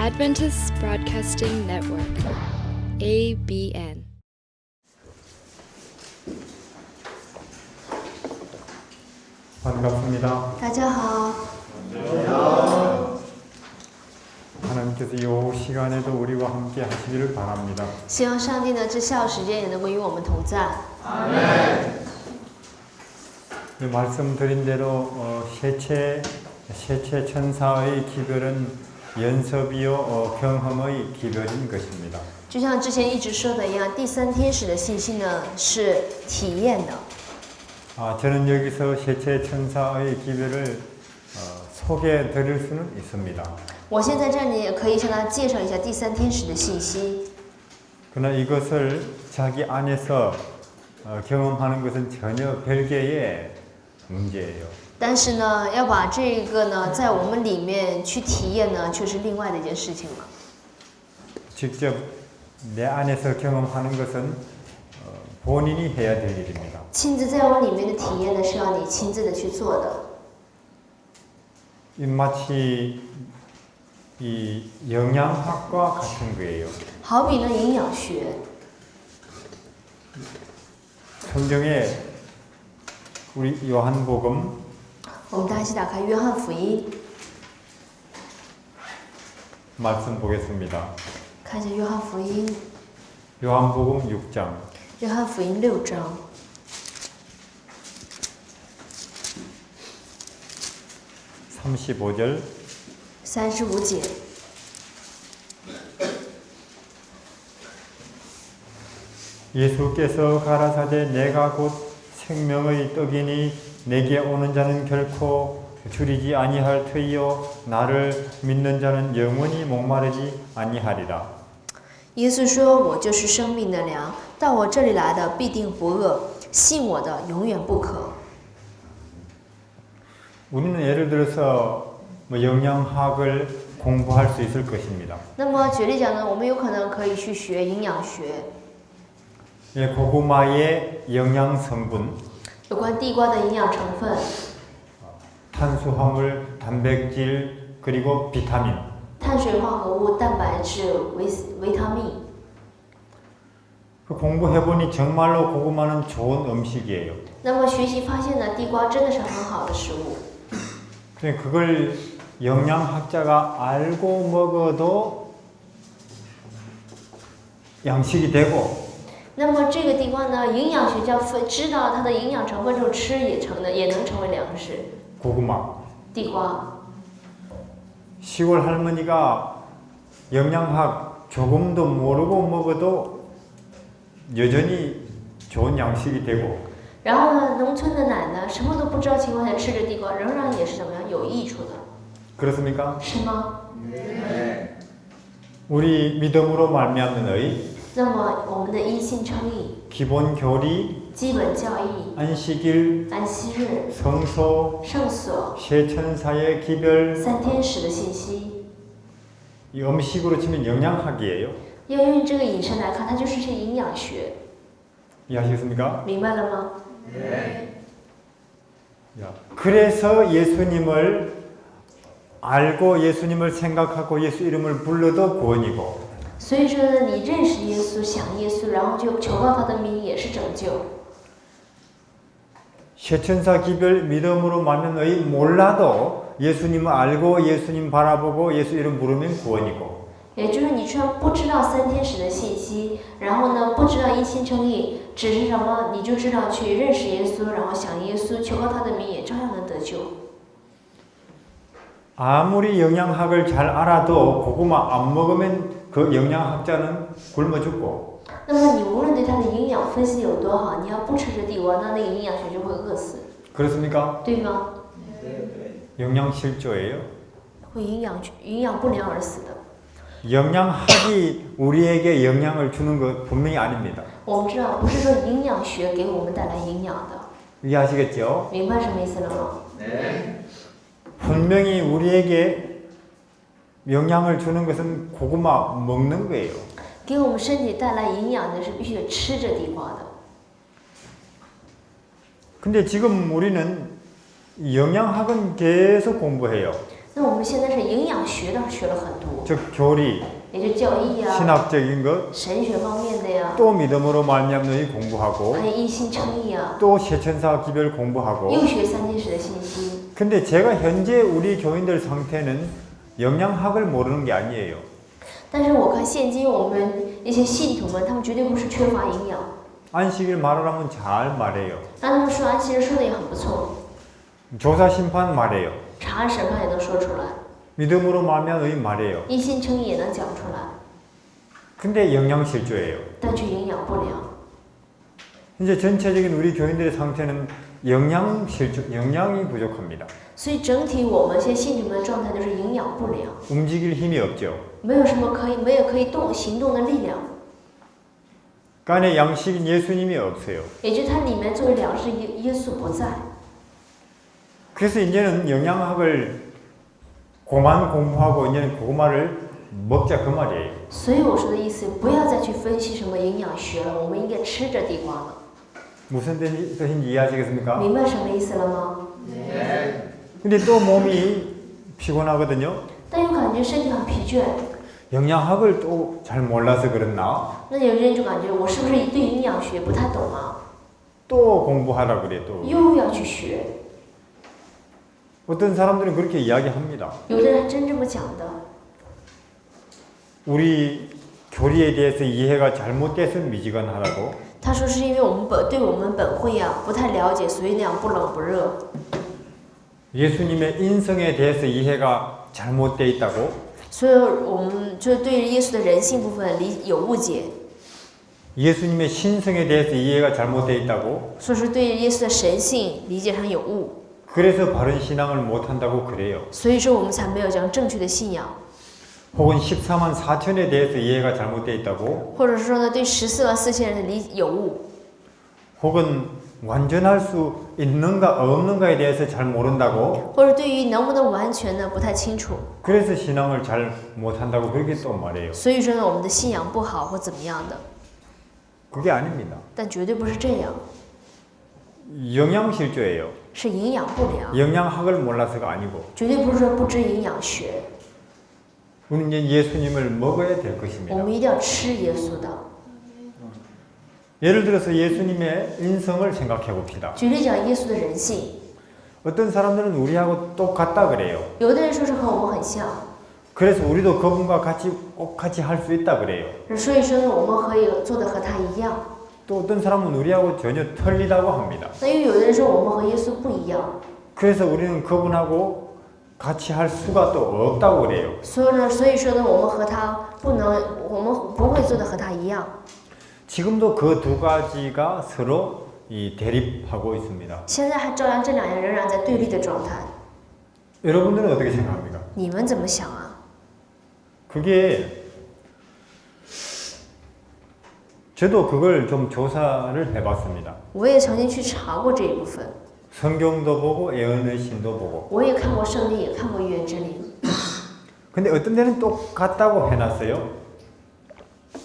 Adventist Broadcasting Network, ABN. 반갑습니다. 大家好， 하나님께서 이 시간에도 우리와 함께 하시기를 바랍니다. 希望上帝呢这下午时间也能够与我们同在。 말씀드린 대로 셋째 천사의 기별은 연습이요 경험의 기별인 것입니다. 就像之前一直说的一样，第三天使的信息呢是体验的。 저는 여기서 셋째 천사의 기별을 소개해 드릴 수는 있습니다. 我现在这里也可以向大家介绍一下第三天使的信息。 그러나 이것을 자기 안에서 경험하는 것은 전혀 별개의 문제예요. 但是呢，要把这个呢在我们里面去体验呢，却是另外的一件事情了。 직접 내 안에서 경험하는 것은 본인이 해야 될 일입니다. 亲自在我里面的体验呢，是要你亲自的去做的。 마치 이 영양학과 같은 거예요. 好比呢营养学， 성경에 우리 요한복음 我们大家一起打开约翰福音， 말씀 보겠습니다. 看一下约翰福音， 요한복음 6장 约翰福音6章 35절 35节。 예수께서 가라사대 내가 곧 생명의 떡이니 내게 오는 자는 결코 줄이지 아니할 터이요 나를 믿는 자는 영원히 목마르지 아니하리라. 耶稣说：“我就是生命的粮，到我这里来的必定不饿，信我的永远不渴。” 우리는 예를 들어서 영양학을 공부할 수 있을 것입니다. 那么举例讲呢，我们有可能可以去学营养学， 고구마의 영양 성분, 有关地瓜的营养成分， 탄수화물, 단백질, 그리고 비타민. 碳水化合物、蛋白质、维他命。 그 공부해보니 정말로 고구마는 좋은 음식이에요. 那么学习发现呢，地瓜真的是很好的食物。 그걸 영양학자가 알고 먹어도 양식이 되고 那么这个地瓜呢，营养学家知道它的营养成分之后吃也能成为粮食。 고구마. 地瓜。 시골 할머니가 영양학 조금도 모르고 먹어도 여전히 좋은 양식이 되고 然后呢，农村的奶奶什么都不知道情况下吃着地瓜，仍然也是怎么样有益处的， 그렇습니까? 是吗？ 우리 믿음으로 말미암는 의 那么我们的因信称义、 기본 교리, 基本教义、 안식일, 安息日、 성소, 圣所、 세천사의 기별, 三天使的信息， 이 음식으로 치면 영양학이에요. 要用这个引申来看，它就是些营养学， 이해하시겠습니까? 明白了吗？ 그래서 예수님을 알고 예수님을 생각하고 예수 이름을 불러도 구원이고 所以说呢，你认识耶稣、想耶稣，然后就求告他的名，也是拯救。 세천사 기별 믿음으로 말면의 몰라도 예수님을 알고 예수님 바라보고 예수 이름 부르면 구원이고 也就是你虽然不知道三天使的信息，然后呢不知道因信称义，只是什么你就知道去认识耶稣，然后想耶稣，求告他的名，也照样能得救。 아무리 영양학을 잘 알아도 고구마 안 먹으면 그 영양학자는 굶어 죽고 那么你无论对它的营养分析有多好，你要不吃这地瓜，那个营养学就会饿死， 그렇습니까? 对吗？ 영양실조예요. 会营养不良而死的。 영양학이 우리에게 영양을 주는 것 분명히 아닙니다. 我们知道，不是说营养学给我们带来营养的， 이해하시겠죠? 明白什么意思了吗？ 분명히 우리에게 영양을 주는 것은 고구마 먹는 거예요. 给我们身体带来营养的是必须得吃着地瓜的。 근데 지금 우리는 영양학은 계속 공부해요. 那我们现在是营养学倒是学了很多， 즉 교리, 也就教义啊、 신학적인 것, 神学方面的呀， 또 믿음으로 말미암는 의 공부하고 还有一心称义啊， 또 세천사 기별 공부하고 又学三件事的信息。 근데 제가 현재 우리 교인들 상태는 영양학을 모르는 게 아니에요. 但是我看现今我们一些信徒们，他们绝对不是缺乏营养。 안식일 말하라면 잘 말해요. 让他们说安息日说的也很不错， 조사 심판 말해요. 查案审判也能说出来， 믿음으로 말미암는 의 말해요. 一心称义也能讲出来， 근데 영양실조예요. 但却营养不良。 이제 전체적인 우리 교인들의 상태는 영양이 부족합니다. 所以整体我们现在信徒们的状态就是营养不良， 움직일 힘이 없죠. 没有可以行动的力量， 그 안에 양식인 예수님이 없어요. 也就是它里面作为粮食，耶稣不在。 그래서 이제는 영양학을 그만 공부하고 이제는 그거만을 먹자 그 말이에요. 所以我说的意思，不要再去分析什么营养学了，我们应该吃着地瓜了。 무슨 뜻인지 이해하시겠습니까? 明白什么意思了吗？ 근데 또 몸이 피곤하거든요. 但又感觉身体很疲倦， 영양학을 또 잘 몰라서 그랬나? 那有些人就感觉我是不是对营养学不太懂啊？ 또 공부하라 그래 또. 又要去学， 어떤 사람들은 그렇게 이야기합니다. 有的人还真这么讲的。 우리 교리에 대해서 이해가 잘못돼서 미지근하다고. 他说是因为对我们本会啊不太了解，所以那样不冷不热。 예수님의 인성에 대해서 이해가 잘못돼 있다고. 所以我们就对耶稣的人性部分有误解， 예수님의 신성에 대해서 이해가 잘못돼 있다고. 说是对耶稣的神性理解上有误， 그래서 바른 신앙을 못한다고 그래요. 所以说我们才没有这样正确的信仰， 혹은 14만 4천에 대해서 이해가 잘못돼 있다고. 或者说呢对144000人的有误， 혹은 완전할 수 있는가 없는가에 대해서 잘 모른다고. 或者对于能不能完全呢不太清楚， 그래서 신앙을 잘 못한다고 그렇게 또 말해요. 所以说呢我们的信仰不好或怎么样的， 그게 아닙니다. 但绝对不是这样， 영양실조예요. 是营养不良， 영양학을 몰라서가 아니고. 绝对不是说不知营养学， 우리는 이제 예수님을 먹어야 될 我 것입니다. 们一定要吃耶稣的。 예를 들어서 예수님의 인성을 생각해 봅시다. 举例讲耶稣的人性， 어떤 사람들은 우리하고 똑같다 그래요. 有的人说是和我们很像， 그래서 우리도 그분과 같이 할 수 있다 그래요. 所以说呢我们可以做的和他一样。 또 어떤 사람은 우리하고 전혀 틀리다고 합니다. 那又有的人说我们和耶稣不一样， 그래서 우리는 그분하고 같이 할 수가 또 없다고 그래요. 所以说呢我们和他不能，我们不会做的和他一样。 지금도 그 두 가지가 서로 대립하고 있습니다. 现在还照样这两样仍然在对立的状态， 여러분들은 어떻게 생각합니까? 你们怎么想啊？ 그게 저도 그걸 좀 조사를 해봤습니다. 我也曾经去查过这一部分， 성경도 보고 예언의 신도 보고. 我也看过圣经，也看过预言之灵。 근데 어떤 데는 똑같다고 해놨어요.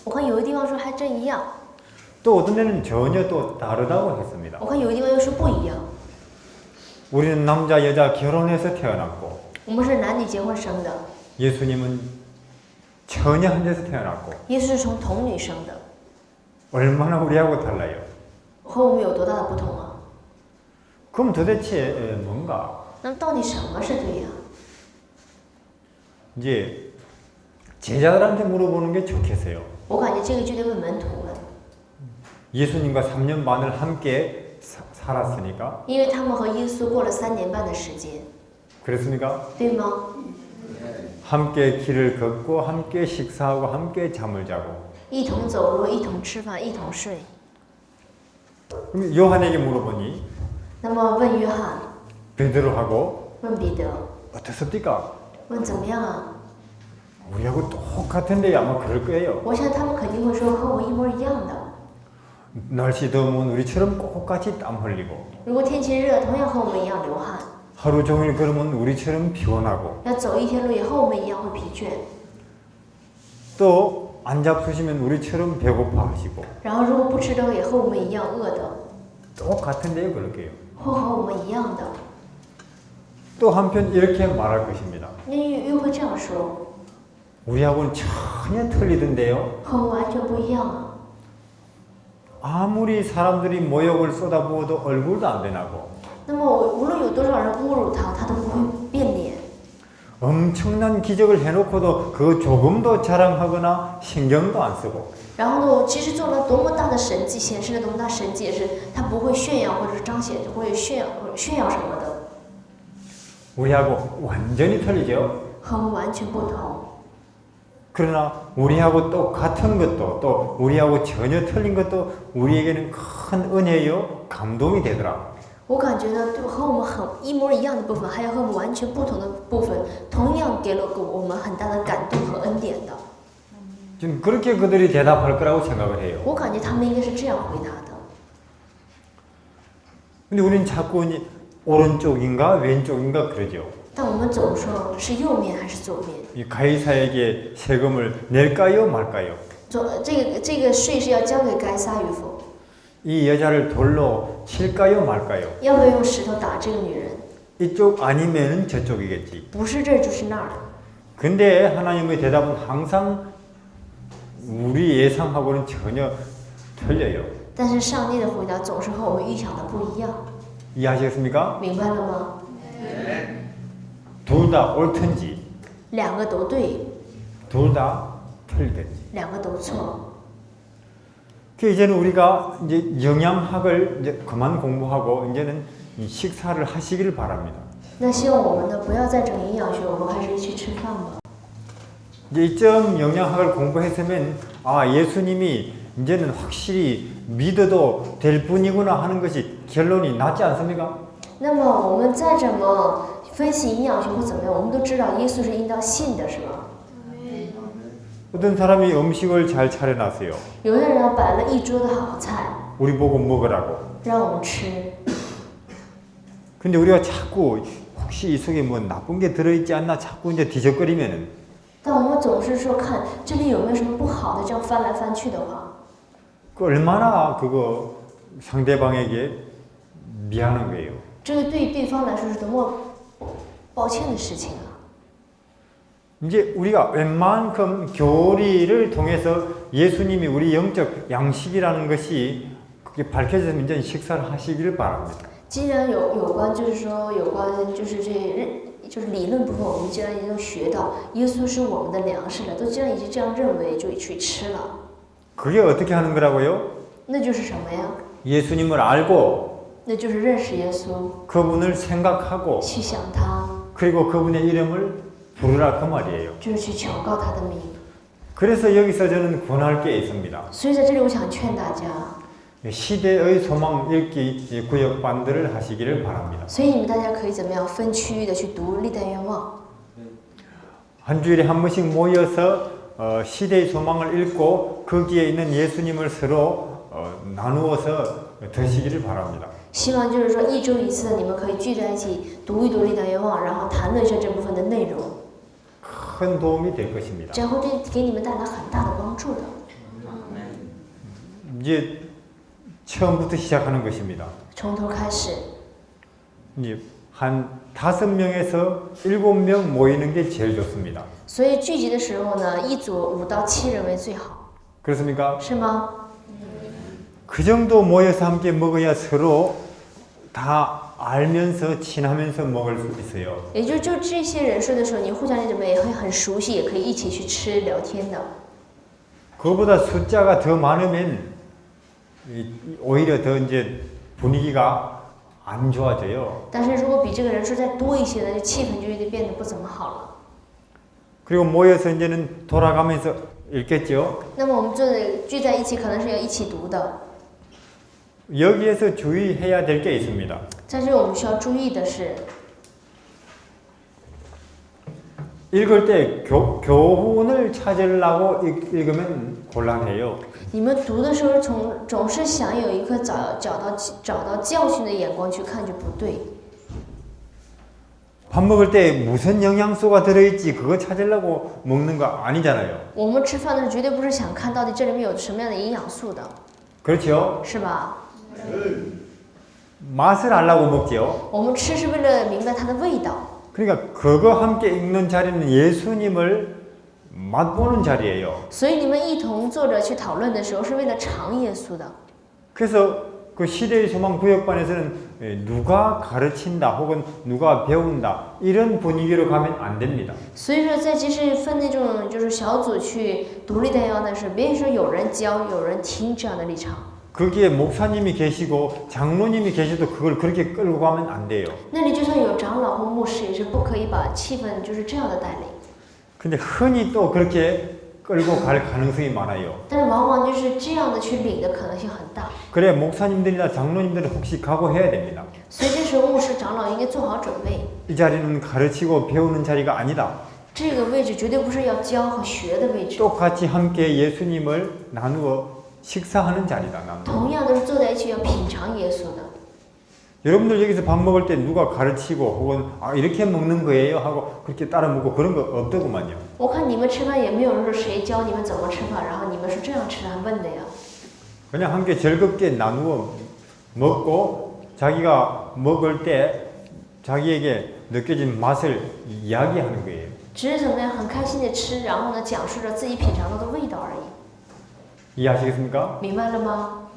我看有的地方说还真一样， 또 어떤 데는 전혀 또 다르다고 했습니다. 我看有的地方又说不一样。 우리는 남자 여자 결혼해서 태어났고 我们是男女结婚生的， 예수님은 처녀 한 데서 태어났고 耶稣是从童女生的， 얼마나 우리하고 달라요. 和我们有多大的不同啊？ 그럼 도대체 뭔가? 那么到底什么是对呀？ 이제 제자들한테 물어보는 게 좋겠어요. 我感觉这个就得问门徒们， 예수님과 3년 반을 함께 살았으니까. 因为他们和耶稣过了3年半的时间， 그렇습니까? 对吗？ 함께 길을 걷고 함께 식사하고 함께 잠을 자고. 一同走路，一同吃饭，一同睡。 그럼 요한에게 물어보니 那么问约翰， 베드로하고 问彼得， 어떻습니까? 问怎么样啊？ 우리하고 똑같은데 아마 그럴 거예요. 我想他们肯定会说和我一模一样的。 날씨 더우면 우리처럼 똑같이 땀 흘리고 如果天气热，同样和我们一样流汗； 하루 종일 걸으면 우리처럼 피곤하고 要走一天路，也和我们一样会疲倦。 또 안 잡수시면 우리처럼 배고파 하시고 然后如果不吃的话，也和我们一样饿的， 똑같은데요 그럴게요. 会和我们一样的。또 한편 이렇게 말할 것입니다. 那又会这样说， 우리하고는 전혀 틀리던데요. 和我们完全不一样啊。 아무리 사람들이 모욕을 쏟아부어도 얼굴도 안 변하고 那么无论有多少人侮辱他，他都不会变脸。 엄청난 기적을 해놓고도 그 조금도 자랑하거나 신경도 안 쓰고 然后呢，我其实做了多么大的神迹，显示了多么大神迹，也是他不会炫耀或者是彰显或者炫耀什么的， 우리하고 완전히 틀리죠. 和我们完全不同。 그러나 우리하고 똑같은 것도 또 우리하고 전혀 틀린 것도 우리에게는 큰 은혜요 감동이 되더라. 我感觉呢，就和我们很一模一样的部分，还有和我们完全不同的部分，同样给了我们很大的感动和恩典的。 좀 그렇게 그들이 대답할 거라고 생각을 해요. 我感觉他们应该是这样回答的。 근데 우리는 자꾸 오른쪽인가 왼쪽인가 그러죠. 但我们总说是右面还是左面？ 이 가이사에게 세금을 낼까요 말까요? 这个税是要交给该撒与否？ 이 여자를 돌로 칠까요 말까요? 要不要用石头打这个女人？ 이쪽 아니면은 저쪽이겠지. 不是这儿就是那儿。 근데 하나님의 대답은 항상 우리 예상하고는 전혀 틀려요. 但是上帝的回答总是和我们预想的不一样， 이해하시겠습니까? 明白了吗？ 둘 다 옳든지 两个都对， 둘 다 틀리든지. 两个都错。 그 이제는 우리가 이제 영양학을 이제 그만 공부하고 이제는 이 식사를 하시기를 바랍니다. 那希望我们呢不要再整营养学，我们还是去吃饭吧。 이제 이점 영양학을 공부했으면 아 예수님이 이제는 확실히 믿어도 될 뿐이구나 하는 것이 결론이 나지 않습니까? 那么我们再怎么分析营养学或怎么样，我们都知道耶稣是应当信的，是吧？ 어떤 사람이 음식을 잘 차려놨어요. 有的人摆了一桌的好菜， 우리 보고 먹으라고. 让我们吃。 근데 우리가 자꾸 혹시 이 속에 뭐 나쁜 게 들어있지 않나 자꾸 이제 뒤적거리면은 但我们总是说看这里有没有什么不好的，这样翻来翻去的话， 그 얼마나 그거 상대방에게 미안한 거예요. 这个对对方来说是多么抱歉的事情啊！ 이제 우리가 웬만큼 교리를 통해서 예수님이 우리 영적 양식이라는 것이 그게 밝혀져서 이제 식사를 하시기를 바랍니다. 既然有关就是说有关就是就是理论部分，我们既然已经学到耶稣是我们的粮食了，都既然已经这样认为，就去吃了。 그게 어떻게 하는 거라고요? 那就是什么呀？ 예수님을 알고 那就是认识耶稣， 그분을 생각하고 去想他， 그리고 그분의 이름을 부르라 그 말이에요. 就是去求告他的名。 그래서 여기서 저는 권할 게 있습니다. 所以在这里，我想劝大家， 시대의 소망 읽기 구역반들을 하시기를 바랍니다. 所以你们大家可以怎么样分区域的去读历代愿望， 한 주일에 한 번씩 모여서 시대의 소망을 읽고 거기에 있는 예수님을 서로 나누어서 드시기를 바랍니다. 希望就是说一周一次，你们可以聚在一起读一读历代愿望，然后谈论一下这部分的内容， 큰 도움이 될 것입니다. 这样会给你们带来很大的帮助的。 이제 처음부터 시작하는 것입니다. 从头开始， 이제 한 5명에서 7명 모이는 게 제일 좋습니다. 所以聚集的时候呢，一组5到7人为最好， 그렇습니까? 是吗？ 그 정도 모여서 함께 먹어야 서로 다 알면서 친하면서 먹을 수 있어요. 也就这些人数的时候，你互相怎么也会很熟悉，也可以一起去吃聊天的。 그보다 숫자가 더 많으면 오히려 더 이제 분위기가 안 좋아져요. 但是如果比这个人数再多一些呢，气氛就有点变得不怎么好了。 그리고 모여서 이제는 돌아가면서 읽겠죠. 那么我们聚在一起，可能是要一起读的。 여기에서 주의해야 될 게 있습니다. 在这我们需要注意的是， 읽을 때 교훈을 찾으려고 읽으면 곤란해요. 你们读的时候总是想有一颗找到教训的眼光去看，就不对。 밥 먹을 때 무슨 영양소가 들어있지 그거 찾으려고 먹는 거 아니잖아요. 我们吃饭的时候绝对不是想看到底这里面有什么样的营养素的， 그렇죠? 是吧？ 맛을 알라고 먹지요. 我们吃是为了明白它的味道， 그러니까 그거 함께 읽는 자리는 예수님을 맛보는 자리예요. 所以你们一同坐着去讨论的时候，是为了尝耶稣的。 그래서 그 시대의 소망 구역반에서는 누가 가르친다 혹은 누가 배운다 이런 분위기로 가면 안 됩니다. 所以说，在即使分那种就是小组去独立带要的时候，别说有人教，有人听这样的立场。 거기에 목사님이 계시고 장로님이 계셔도 그걸 그렇게 끌고 가면 안 돼요. 那里就算有长老或牧师，也是不可以把气氛就是这样的带领。 근데 흔히 또 그렇게 끌고 갈 가능성이 많아요. 但是往往就是这样的去领的可能性很大。 그래 목사님들이나 장로님들은 혹시 각오해야 됩니다. 所以这时候牧师长老应该做好准备， 이 자리는 가르치고 배우는 자리가 아니다. 这个位置绝对不是要教和学的位置， 똑같이 함께 예수님을 나누어 식사하는 자리다. 나누어. 同样都是坐在一起要品尝耶稣的。 여러분들 여기서 밥 먹을 때 누가 가르치고 혹은 아 이렇게 먹는 거예요 하고 그렇게 따라 먹고 그런 거 없더구만요. 我看你们吃饭也没有说谁教你们怎么吃饭，然后你们是这样吃还问的呀。 그냥 함께 즐겁게 나누어 먹고 자기가 먹을 때 자기에게 느껴진 맛을 이야기하는 거예요. 只是怎么样很开心的吃，然后呢讲述着自己品尝到的味道而已， 이해하시겠습니까? 明白了吗？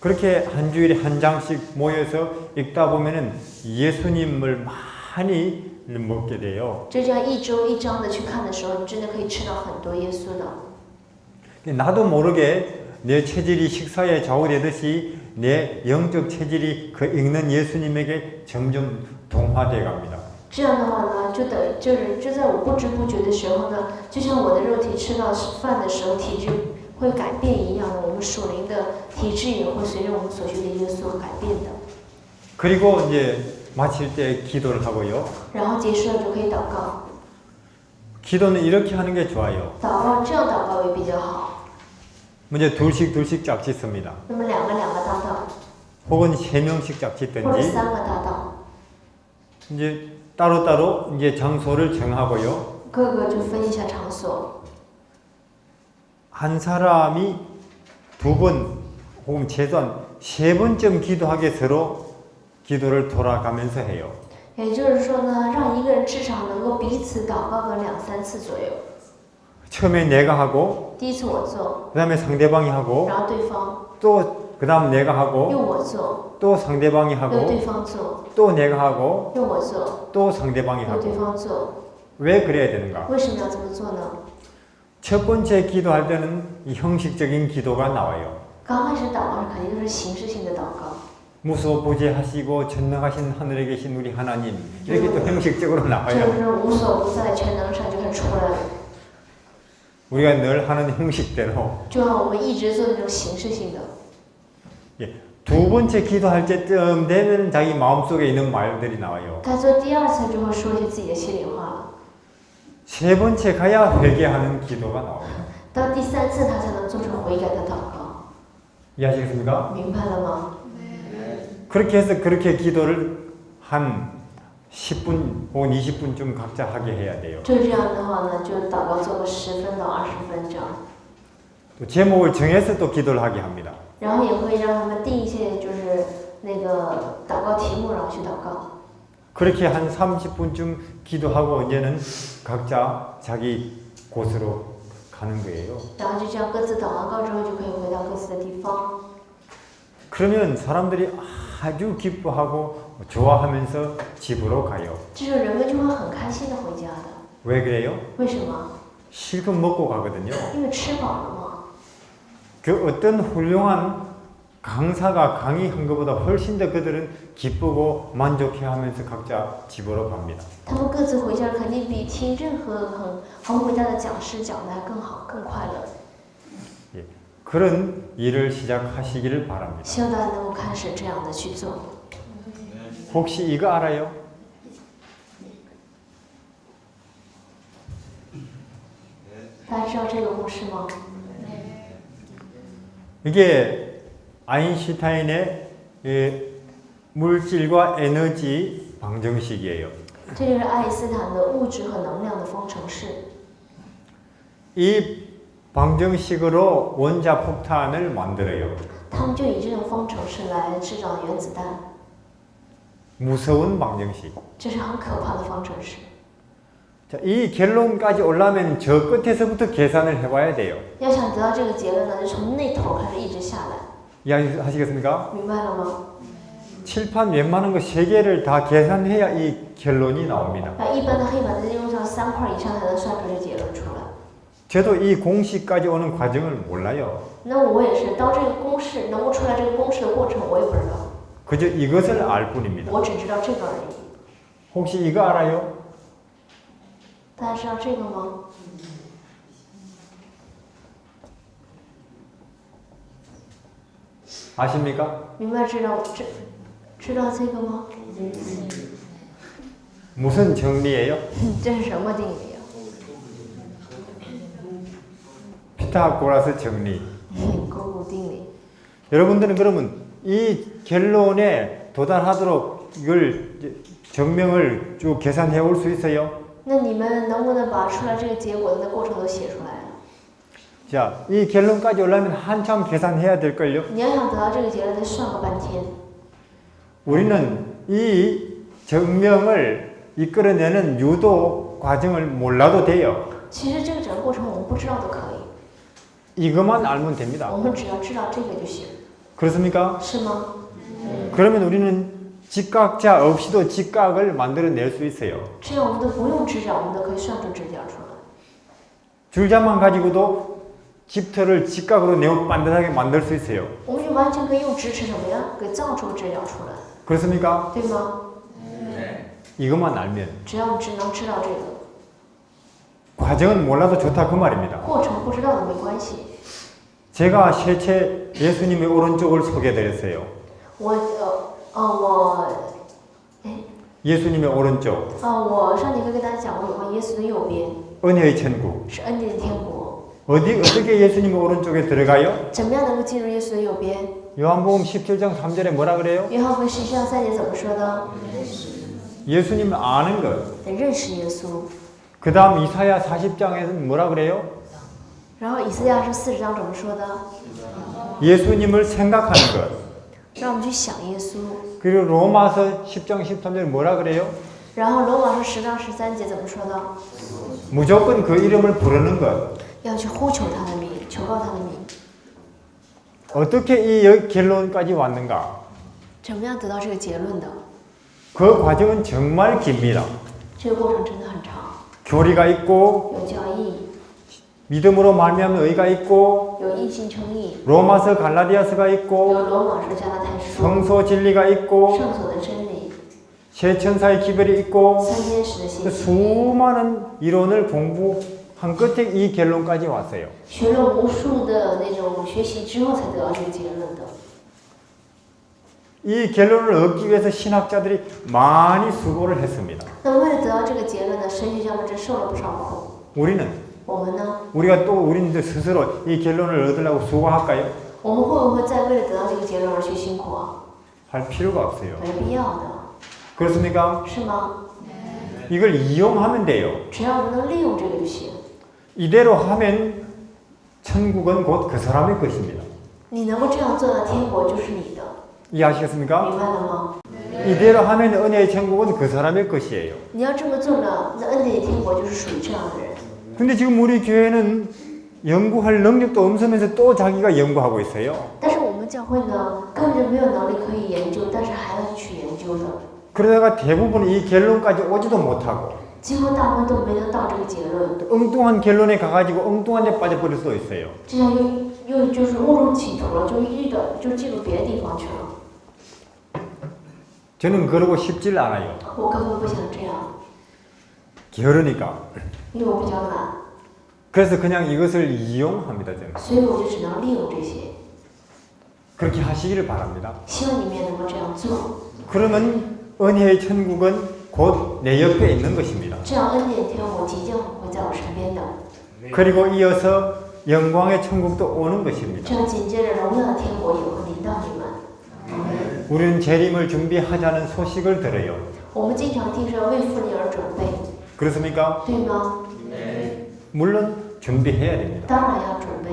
그렇게 한 주일에 한 장씩 모여서 읽다 보면은 예수님을 많이 먹게 돼요. 就这样一周一章的去看的时候，你真的可以吃到很多耶稣的。 나도 모르게 내 체질이 식사에 좌우되듯이 내 영적 체질이 그 읽는 예수님에게 점점 동화돼 갑니다. 这样的话呢，就在我不知不觉的时候呢，就像我的肉体吃到饭的时候，体质会改变一样的，我们属灵的体质也会随着我们所学的耶稣改变的。 그리고 이제 마칠 때 기도를 하고요. 然后结束了就可以祷告， 기도는 이렇게 하는 게 좋아요. 祷告这样祷告也比较好。 먼저 둘씩 짝짓 씁니다. 那么两个搭档， 혹은 3명씩 或者 짝짓든지 三个搭档， 이제 따로따로 이제 장소를 정하고요. 各个就分一下场所。 한 사람이 2번 혹은 최소한 3번쯤 기도하게 서로 기도를 돌아가면서 해요. 也就是说呢，让一个人至少能够彼此祷告个2、3次左右。 처음에 내가 하고 第一次我做， 그 다음에 상대방이 하고 然后对方 또 그 다음 내가 又 하고 我做， 또 상대방이 又 하고 对方做， 또 내가 하고 又我做， 또 상대방이 又对 하고 方做。 왜 그래야 되는가? 为什么要这么做呢？ 첫 번째 기도할 때는 이 형식적인 기도가 나와요. 刚开始祷告是肯定都是形式性的祷告， 무소부재하시고 전능하신 하늘에 계신 우리 하나님 이렇게 또 형식적으로 就 나와요. 是无所不在、全能上就开始出来了。 우리가 늘 하는 형식대로 就让我们一直做那种形式性的。 예, 두 번째 기도할 때쯤 되면 자기 마음속에 있는 말들이 나와요. 他做第二次就会说一些自己的心里话了， 세 번째 가야 회개하는 기도가 나옵니다. 到第3次他才能做出悔改的祷告， 이해하시겠습니까? 明白了吗？ 그렇게 해서 그렇게 기도를 한 10분 혹은 20분쯤 각자 하게 해야 돼요. 就这样的话呢，就祷告做个10分到20分这样， 또 제목을 정해서 또 기도를 하게 합니다. 然后也会让他们定一些就是那个祷告题目，然后去祷告。 그렇게 한 30분쯤 기도하고 이제는 각자 자기 곳으로 가는 거예요. 然后就这样各自祷完告之后，就可以回到各自的地方。 그러면 사람들이 아주 기뻐하고 좋아하면서 집으로 가요. 这时候人们就会很开心的回家的。 왜 그래요? 为什么？ 실컷 먹고 가거든요. 因为吃饱了嘛。 그 어떤 훌륭한 강사가 강의한 것보다 훨씬 더 그들은 기쁘고 만족해하면서 각자 집으로 갑니다. 他们各自回家肯定比听任何很伟大的讲师讲的还更好、更快乐。 예, 그런 일을 시작하시기를 바랍니다. 希望大家能够开始这样的去做。 혹시 이거 알아요?大家知道这个故事吗？ 이게 아인슈타인의 물질과 에너지 방정식이에요. 这就是爱因斯坦的物质和能量的方程式。 이 방정식으로 원자 폭탄을 만들어요. 他们就以这种方程式来制造原子弹， 무서운 방정식. 这是很可怕的方程式。 자, 이 결론까지 오려면 저 끝에서부터 계산을 해봐야 돼요. 要想得到这个结论呢，就从那头开始一直下来， 이해하시겠습니까? 明白了吗？ 칠판 웬만한 거 3개를 다 계산해야 이 결론이 나옵니다. 一般的黑板在用上3块以上才能算出这结论出来。 저도 이 공식까지 오는 과정을 몰라요. 那我也是，当这个公式能够出来这个公式的过程，我也不知道， 그저 이것을 알 뿐입니다. 我只知道这个而已。 혹시 이거 알아요? 大家知道这个吗？ 아십니까? 明白知道知道这个吗？ 무슨 정리예요? 这是什么定理啊？ 피타고라스 정리. 勾股定理。 여러분들은 그러면 이 결론에 도달하도록 이걸 이제 증명을 쭉 계산해 올 수 있어요? 那你们能不能把出来这个结果的过程都写出来啊？ 자, 이 결론까지 오려면 한참 계산해야 될걸요? 你要想得到这个结论，得算个半天。 우리는 이 증명을 이끌어내는 유도 과정을 몰라도 돼요. 其实这个整个过程我们不知道都可以， 이것만 알면 됩니다. 我们只要知道这个就行， 그렇습니까? 是吗？ 그러면 우리는 직각자 없이도 직각을 만들어낼 수 있어요. 这样我们都不用直角，我们都可以算出直角出来。 줄자만 가지고도 집터를 직각으로 반듯하게 만들 수 있어요. 我们就完全可以用直尺什么呀，给造出直角出来， 그렇습니까? 对吗？ 이것만 알면 只要我们能知道这个 과정은 몰라도 좋다 그 말입니다. 过程，不知道的没关系。 제가 셋째 예수님의 오른쪽을 소개해드렸어요. 예수님의 오른쪽 我上节课跟大家讲过有关耶稣的右边 은혜의 천국. 是恩典的天国， 어떻게 예수님의 오른쪽에 들어가요? 怎么样能够进入耶稣的右边？ 요한복음 17장 3절에 뭐라 그래요? 约翰福音10章3节怎么说的？ 예수님을 아는 것. 得认识耶稣。 그 다음 이사야 40장에는 뭐라 그래요? 然后以赛亚书40章怎么说的？ 예수님을 생각하는 것. 让我们去想耶稣。 그리고 로마서 10장 13절 뭐라 그래요? 然后罗马书10章13节怎么说的？ 무조건 그 이름을 부르는 것. 要去呼求他的名，求告他的名。 어떻게 이 결론까지 왔는가? 怎么样得到这个结论的？ 그 과정은 정말 깁니다. 这个过程真的很长， 교리가 있고 有教义， 믿음으로 말미암는 의가 있고 有异性称义， 로마서 갈라디아서가 有 있고 罗马书、加拉太书， 성소 진리가 있고 圣所的真理， 세천사의 기별이 있고 三天使的信息， 수많은 이론을 공부한 끝에 이 결론까지 왔어요. 学了无数的那种学习之后才得到这个结论的。 이 결론을 얻기 위해서 신학자들이 많이 수고를 했습니다. 那么为了得到这个结论呢，神学家们真受了不少苦。 우리는 我们呢？ 우리는 스스로 이 결론을 얻으려고 수고할까요? 我们会不会再为了得到这个结论而去辛苦啊？ 할 필요가 없어요. 没必要的， 그렇습니까? 是吗？ 이걸 이용하면 돼요. 只要我们能利用这个就行。 이대로 하면 천국은 곧 그 사람의 것입니다. 你能够这样做到，天国就是你的， 이해하시겠습니까? 明白了吗？ 이대로 하면 은혜의 천국은 그 사람의 것이에요. 你要这么做呢，那恩典的天国就是属于这样的人。 근데 지금 우리 교회는 연구할 능력도 없으면서 또 자기가 연구하고 있어요. 但是我们教会呢，根本就没有能力可以研究，但是还要去研究的。 그러다가 대부분 이 결론까지 오지도 못하고 几乎大部分都没能到这个结论， 엉뚱한 결론에 가가지고 엉뚱한 데 빠져버릴 수도 있어요. 这样又就是误入歧途了，就进入别的地方去了。 저는 그러고 싶질 않아요. 我根本不想这样， 게으르니까. 因为我比较懒， 그래서 그냥 이것을 이용합니다. 저는. 所以我就只能利用这些。 그렇게 하시기를 바랍니다. 希望你们也能够这样做， 그러면 은혜의 천국은 곧 내 옆에 있는 것입니다. 这样恩典天国即将会在我身边的， 그리고 이어서 영광의 천국도 오는 것입니다. 这样紧接着荣耀的天国也会临到你们。 우리는 재림을 준비하자는 소식을 들어요. 我们经常听说为复临而准备， 그렇습니까? 对吗？ 물론 준비해야 됩니다. 当然要准备，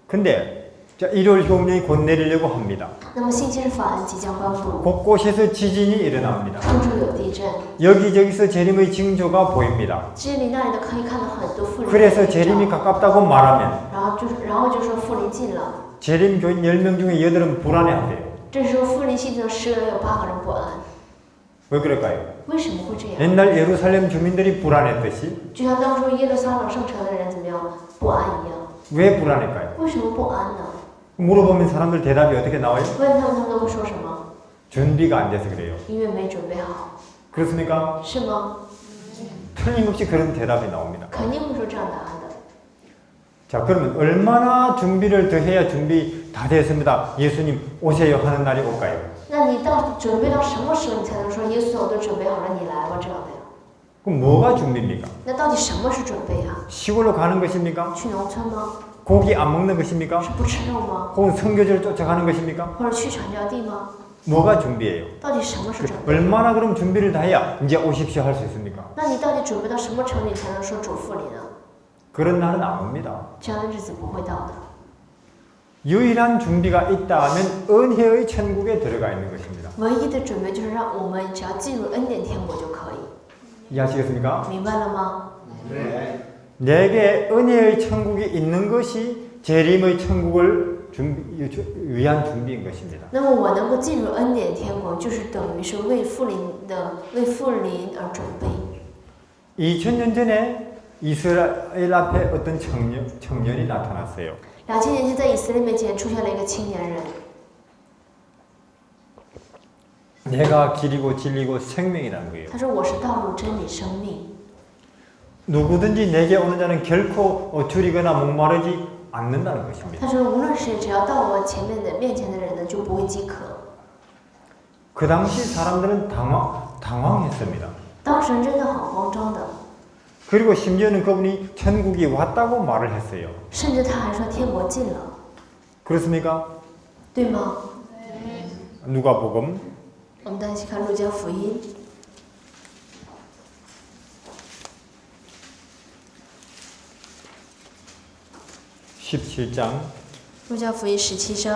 근데 자, 1월 효문이 곧 내리려고 합니다. 那么星期日法案即将颁布， 곳곳에서 지진이 일어납니다. 处处有地震。 여기저기서 재림의 징조가 보입니다. 这里那里都可以看到很多复临的 그래서 征 재림이 兆， 가깝다고 말하면 然后就说复临近了。 재림 교인 10명 중에 8은 불안해한대요. 这时候复临信的10个人有8个人不安， 왜 그럴까요? 为什么会这样？ 옛날 예루살렘 주민들이 불안했듯이 就像当初耶路撒冷圣城的人怎么样不安一样， 왜 불안할까요? 为什么不安呢？ 물어보면 사람들 대답이 어떻게 나와요? 问他们，他们都会说什么？ 준비가 안 돼서 그래요. 因为没准备好， 그렇습니까? 是吗？ 틀림없이 그런 대답이 나옵니다. 肯定会说这样答案的。 자, 그러면 얼마나 준비를 더 해야 준비 다 됐습니다. 예수님 오세요 하는 날이 올까요? 那你到底准备到什么时候，你才能说耶稣，我都准备好了，你来吧这样的呀？ 그럼 뭐가 준비입니까? 那到底什么是准备啊？ 시골로 가는 것입니까? 去农村吗？ 고기 안 먹는 것입니까? 是不吃肉吗？ 혹은 선교지를 쫓아가는 것입니까? 或者去传教地吗？ 뭐가 준비예요? 到底什么是准备？ 얼마나 그럼 준비를 다 해야 이제 오십시오 할 수 있습니까? 那你到底准备到什么程度，你才能说主复临呢？ 그런 날은 안 옵니다. 这样的日子不会到的。 유일한 준비가 있다 하면 은혜의 천국에 들어가 있는 것입니다. 唯一的准备就是让我们只要进入恩典天国就可以， 이해하시겠습니까? 明白了吗？ 내게 은혜의 천국이 있는 것이 재림의 천국을 위한 준비인 것입니다. 那么我能够进入恩典天国，就是等于是为复临而准备。 2000년 전에 이스라엘 앞에 어떤 청년이 나타났어요. 2000年前，在以色列面前出现了一个青年人， 내가 길이고 진리고 생명이라는 거예요. 他说：“我是道路、真理、生命。 누구든지 내게 오는 자는 결코 줄이거나 목마르지 않는다는 것입니다. 他说：“无论谁，只要到我面前的人呢，就不会饥渴。 그 당시 사람들은 당황했습니다. 当时人真的很慌张的， 그리고 심지어는 그분이 천국이 왔다고 말을 했어요. 甚至他还说天国近了， 그렇습니까? 对吗？ 누가복음 我们大家一起看路加福音 17장 路加福音17章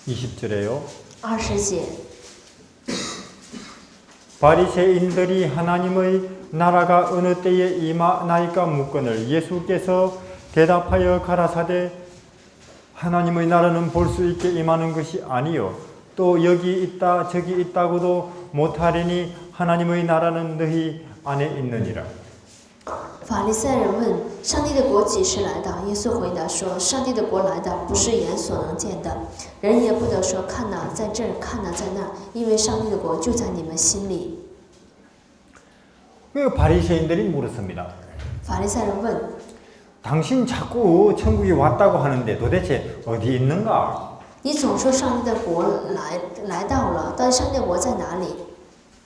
20절에요. 20节。 바리새인들이 하나님의 나라가 어느 때에 임하나이까 묻거늘 예수께서 대답하여 가라사대 하나님의 나라는 볼 수 있게 임하는 것이 아니요 또 여기 있다 저기 있다고도 못하리니 하나님의 나라는 너희 안에 있느니라. 法利赛人问：“上帝的国几时来到？”耶稣回答说：“上帝的国来到，不是眼所能见的，人也不得说看哪在这儿，看哪在那儿，因为上帝的国就在你们心里。” 그 바리새인들이 물었습니다. 法利赛人问：“ 당신 자꾸 천국이 왔다고 하는데 도대체 어디 있는가? 你总说上帝的国来到了，到底上帝的国在哪里？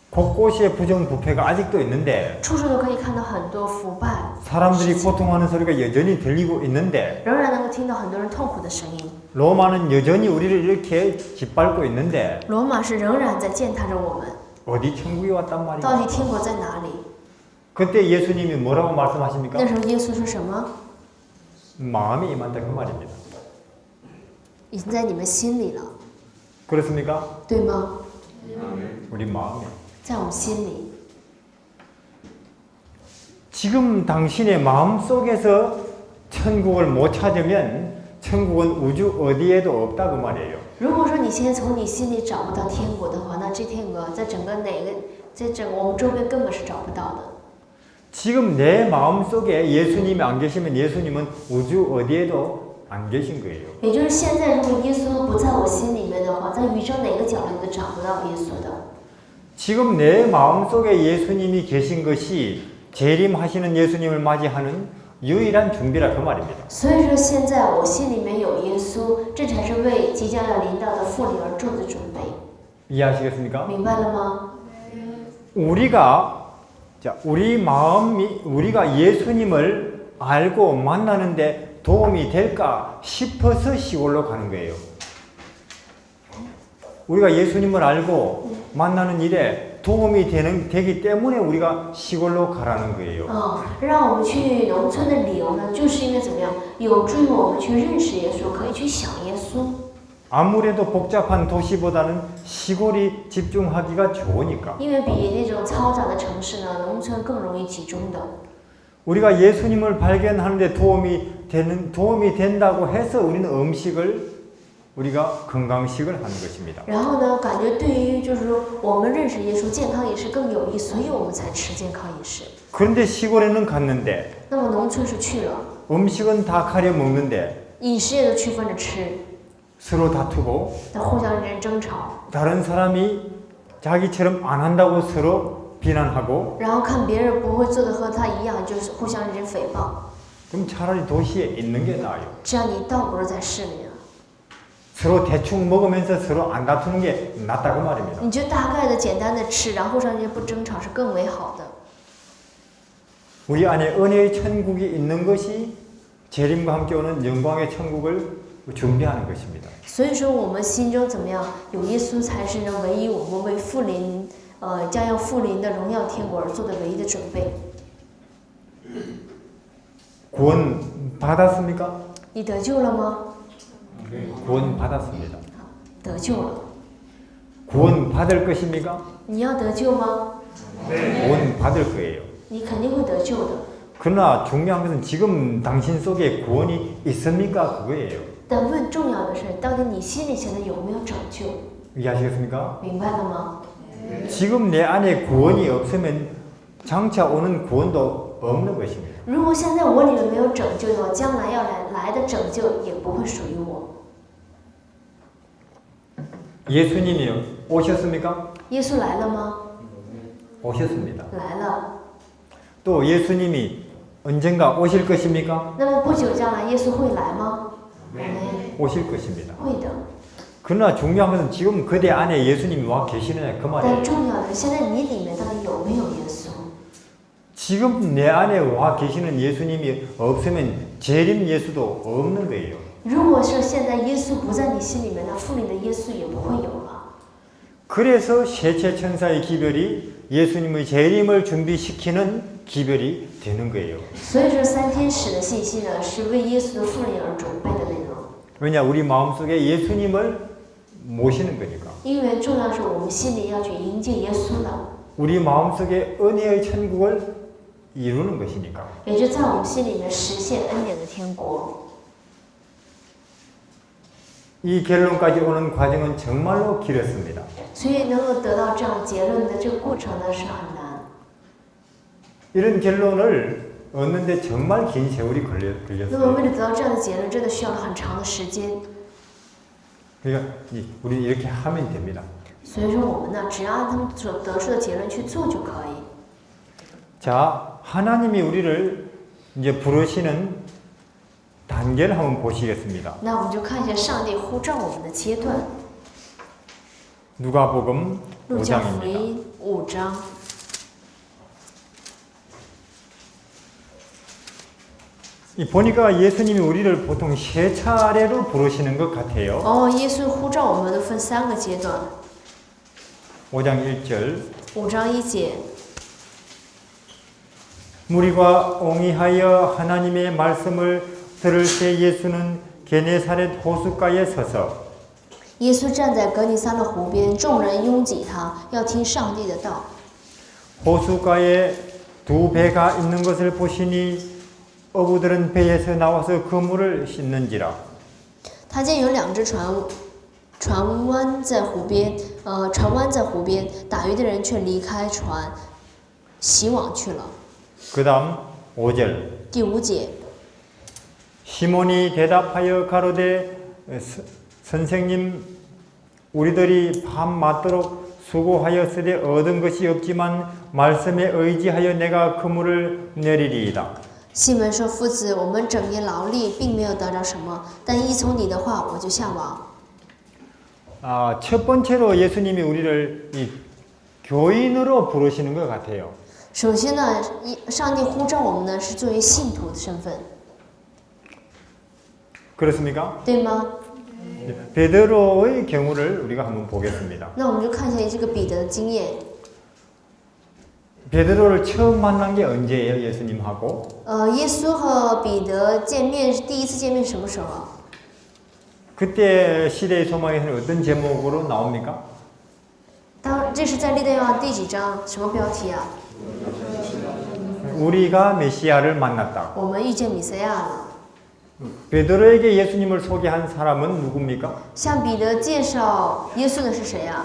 곳곳에 부정부패가 아직도 있는데 处处都可以看到很多腐败， 사람들이 고통하는 소리가 여전히 들리고 있는데 仍然能够听到很多人痛苦的声音。 로마는 여전히 우리를 이렇게 짓밟고 있는데 罗马是仍然在践踏着我们， 어디 천국이 왔단 到 말이야? 底天国在哪里？ 그때 예수님이 뭐라고 말씀하십니까? 那时候耶稣说什么？ 마음이 임한다 그 말입니다. 已经在你们心里了， 그렇습니까? 对吗？ 우리 마음이. 在我们心里。 지금 당신의 마음 속에서 천국을 못 찾으면 천국은 우주 어디에도 없다 그 말이에요. 如果说你现在从你心里找不到天国的话，那这天国在整个我们周边根本是找不到的。 지금 내 마음 속에 예수님이 안 계시면 예수님은 우주 어디에도 안 계신 거예요. 也就是现在，如果耶稣不在我心里面的话，在宇宙哪个角落你都找不到耶稣的。 지금 내 마음 속에 예수님이 계신 것이 재림하시는 예수님을 맞이하는 유일한 준비라 그 말입니다. 所以说，现在我心里面有耶稣，这才是为即将要临到的复临而做的准备。 이해하시겠습니까? 明白了吗？ 우리가 예수님을 알고 만나는데 도움이 될까 싶어서 시골로 가는 거예요. 우리가 예수님을 알고 만나는 일에 도움이 되기 때문에 우리가 시골로 가라는 거예요. 让我们去农村的理由呢，就是因为怎么样，有助于我们去认识耶稣，可以去想耶稣。 아무래도 복잡한 도시보다는 시골이 집중하기가 좋으니까. 因为比那种嘈杂的城市呢，农村更容易集中的。 우리가 예수님을 발견하는데 도움이 된다고 해서 우리는 음식을 우리가 건강식을 하는 것입니다. 然后呢，感觉对于就是说我们认识耶稣，健康饮食更有益，所以我们才吃健康饮食。 그런데 시골에는 갔는데 那么农村是去了， 음식은 다 가려 먹는데 饮食也都区分着吃， 서로 다투고 但互相之间争吵， 다른 사람이 자기처럼 안 한다고 서로 비난하고 然后看别人不会做的和他一样，就是互相之间诽谤。 그럼 차라리 도시에 있는 게 나아요. 这样你倒不如在市里了， 서로 대충 먹으면서 서로 안 다투는 게 낫다고 말입니다. 你就大概的简单的吃，然后互相之间不争吵是更为好的。 우리 안에 은혜의 천국이 있는 것이 재림과 함께 오는 영광의 천국을 준비하는 것입니다. 所以说我们心中怎么样，有耶稣才是呢唯一我们为复临，将要复临的荣耀天国而做的唯一的准备。 구원 받았습니까? 你得救了吗？ 구원 받았습니다. 得救了。 구원 받을 것입니까? 你要得救吗？ 구원 받을 거예요. 你肯定会得救的。 그러나 중요한 것은 지금 당신 속에 구원이 있습니까? 그거예요. 但重要的是，到底你心里现在有没有拯救？ 이해하시겠습니까? 明白了吗？ 지금 내 안에 구원이 없으면 장차 오는 구원도 없는 것입니다. 如果现在我里面没有拯救的话，将来要来的拯救也不会属于我。 예수님이 오셨습니까? 耶稣来了吗？ 오셨습니다. 来了。 또 예수님이 언젠가 오실 것입니까? 那么不久将来耶稣会来吗？没， 오실 것입니다. 会的。 그러나 중요한 것은 지금 그대 안에 예수님이 와 계시느냐 그 但 말이에요. 重要的是，现在你里面到底有没有耶稣？ 지금 내 안에 와 계시는 예수님이 없으면 재림 예수도 없는 거예요. 如果是现在耶稣不在你心里面，那复临的耶稣也不会有了。 그래서 셋째 천사의 기별이 예수님의 재림을 준비시키는 기별이 되는 거예요. 所以说，三天使的信息呢，是为耶稣的复临而准备的内容。 왜냐 우리 마음속에 예수님을 모시는 거니까. 因为重要是我们心里要去迎接耶稣的， 우리 마음속에 은혜의 천국을 이루는 것이니까. 也就在我们心里面实现恩典的天国。 이 결론까지 오는 과정은 정말로 길었습니다. 所以能够得到这样结论的这个过程呢，是很难。 이런 결론을 얻는데 정말 긴 세월이 那么 걸렸어요. 为了得到这样的结论，真的需要了很长的时间。 그러니까 우리 이렇게 하면 됩니다. 所以说，我们呢，只要按他们所得出的结论去做就可以。 자, 하나님이 우리를 이제 부르시는 단계를 한번 보시겠습니다. 那我们就看一下上帝呼召我们的阶段。 누가복음 路加福 5장입니다. 音5章。 보니까 예수님이 우리를 보통 세 차례로 부르시는 것 같아요. 耶稣呼召我们都分3个阶段。 5장 1절 5章1节， 무리가 옹이하여 하나님의 말씀을 들을 때 예수는 게네사렛 호숫가에 서서 耶稣站在格尼撒勒湖边，众人拥挤他，要听上帝的道。 호숫가에 두 배가 있는 것을 보시니 어부들은 배에서 나와서 그물을 씻는지라. 他见有2只船湾在湖边，打鱼的人却离开船，洗网去了。 그 다음 5절 第5节， 시몬이 대답하여 가로되 선생님 우리들이 밤 맞도록 수고하였으되 얻은 것이 없지만 말씀에 의지하여 내가 그물을 내리리이다. 西门说：“夫子，我们整夜劳力，并没有得着什么，但依从你的话，我就下网。” 첫 번째로 예수님이 우리를 이 교인으로 부르시는 것 같아요. 首先呢，上帝呼召我们呢，是作为信徒的身份， 그렇습니까? 对吗？ 베드로의 경우를 우리가 한번 보겠습니다. 那我们就看一下这个彼得的经验。 베드로를 처음 만난 게 언제예요? 예수님하고? 耶稣和彼得见面第一次见面什么时候？ 그때 시대의 소망에서는 어떤 제목으로 나옵니까? 这是在历代愿望第几章？什么标题啊？ 우리가 메시아를 만났다. 我们遇见弥赛亚了。 베드로에게 예수님을 소개한 사람은 누굽니까? 向彼得介绍耶稣的是谁啊？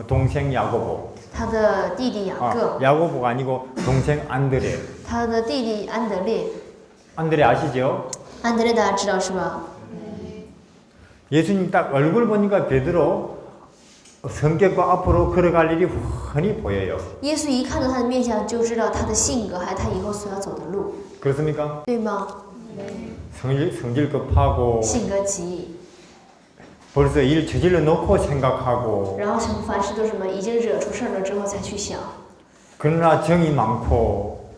동생 야고보. 他的弟弟雅各， 야고보가 아니고 동생 안드레. 他的弟弟安德烈。 안드레 아시죠? 安德烈大家知道是吧？ 예수님 딱 얼굴 보니까 베드로 성격과 앞으로 걸어갈 일이 훤히 보여요. 耶稣一看到他的面相，就知道他的性格，还有他以后所要走的路， 그렇습니까? 对吗？ 성질급하고 性格急易， 벌써 일 저질러 놓고 생각하고 然后什么凡事都是什么已经惹出事儿了之后才去想， 그러나 정이 많고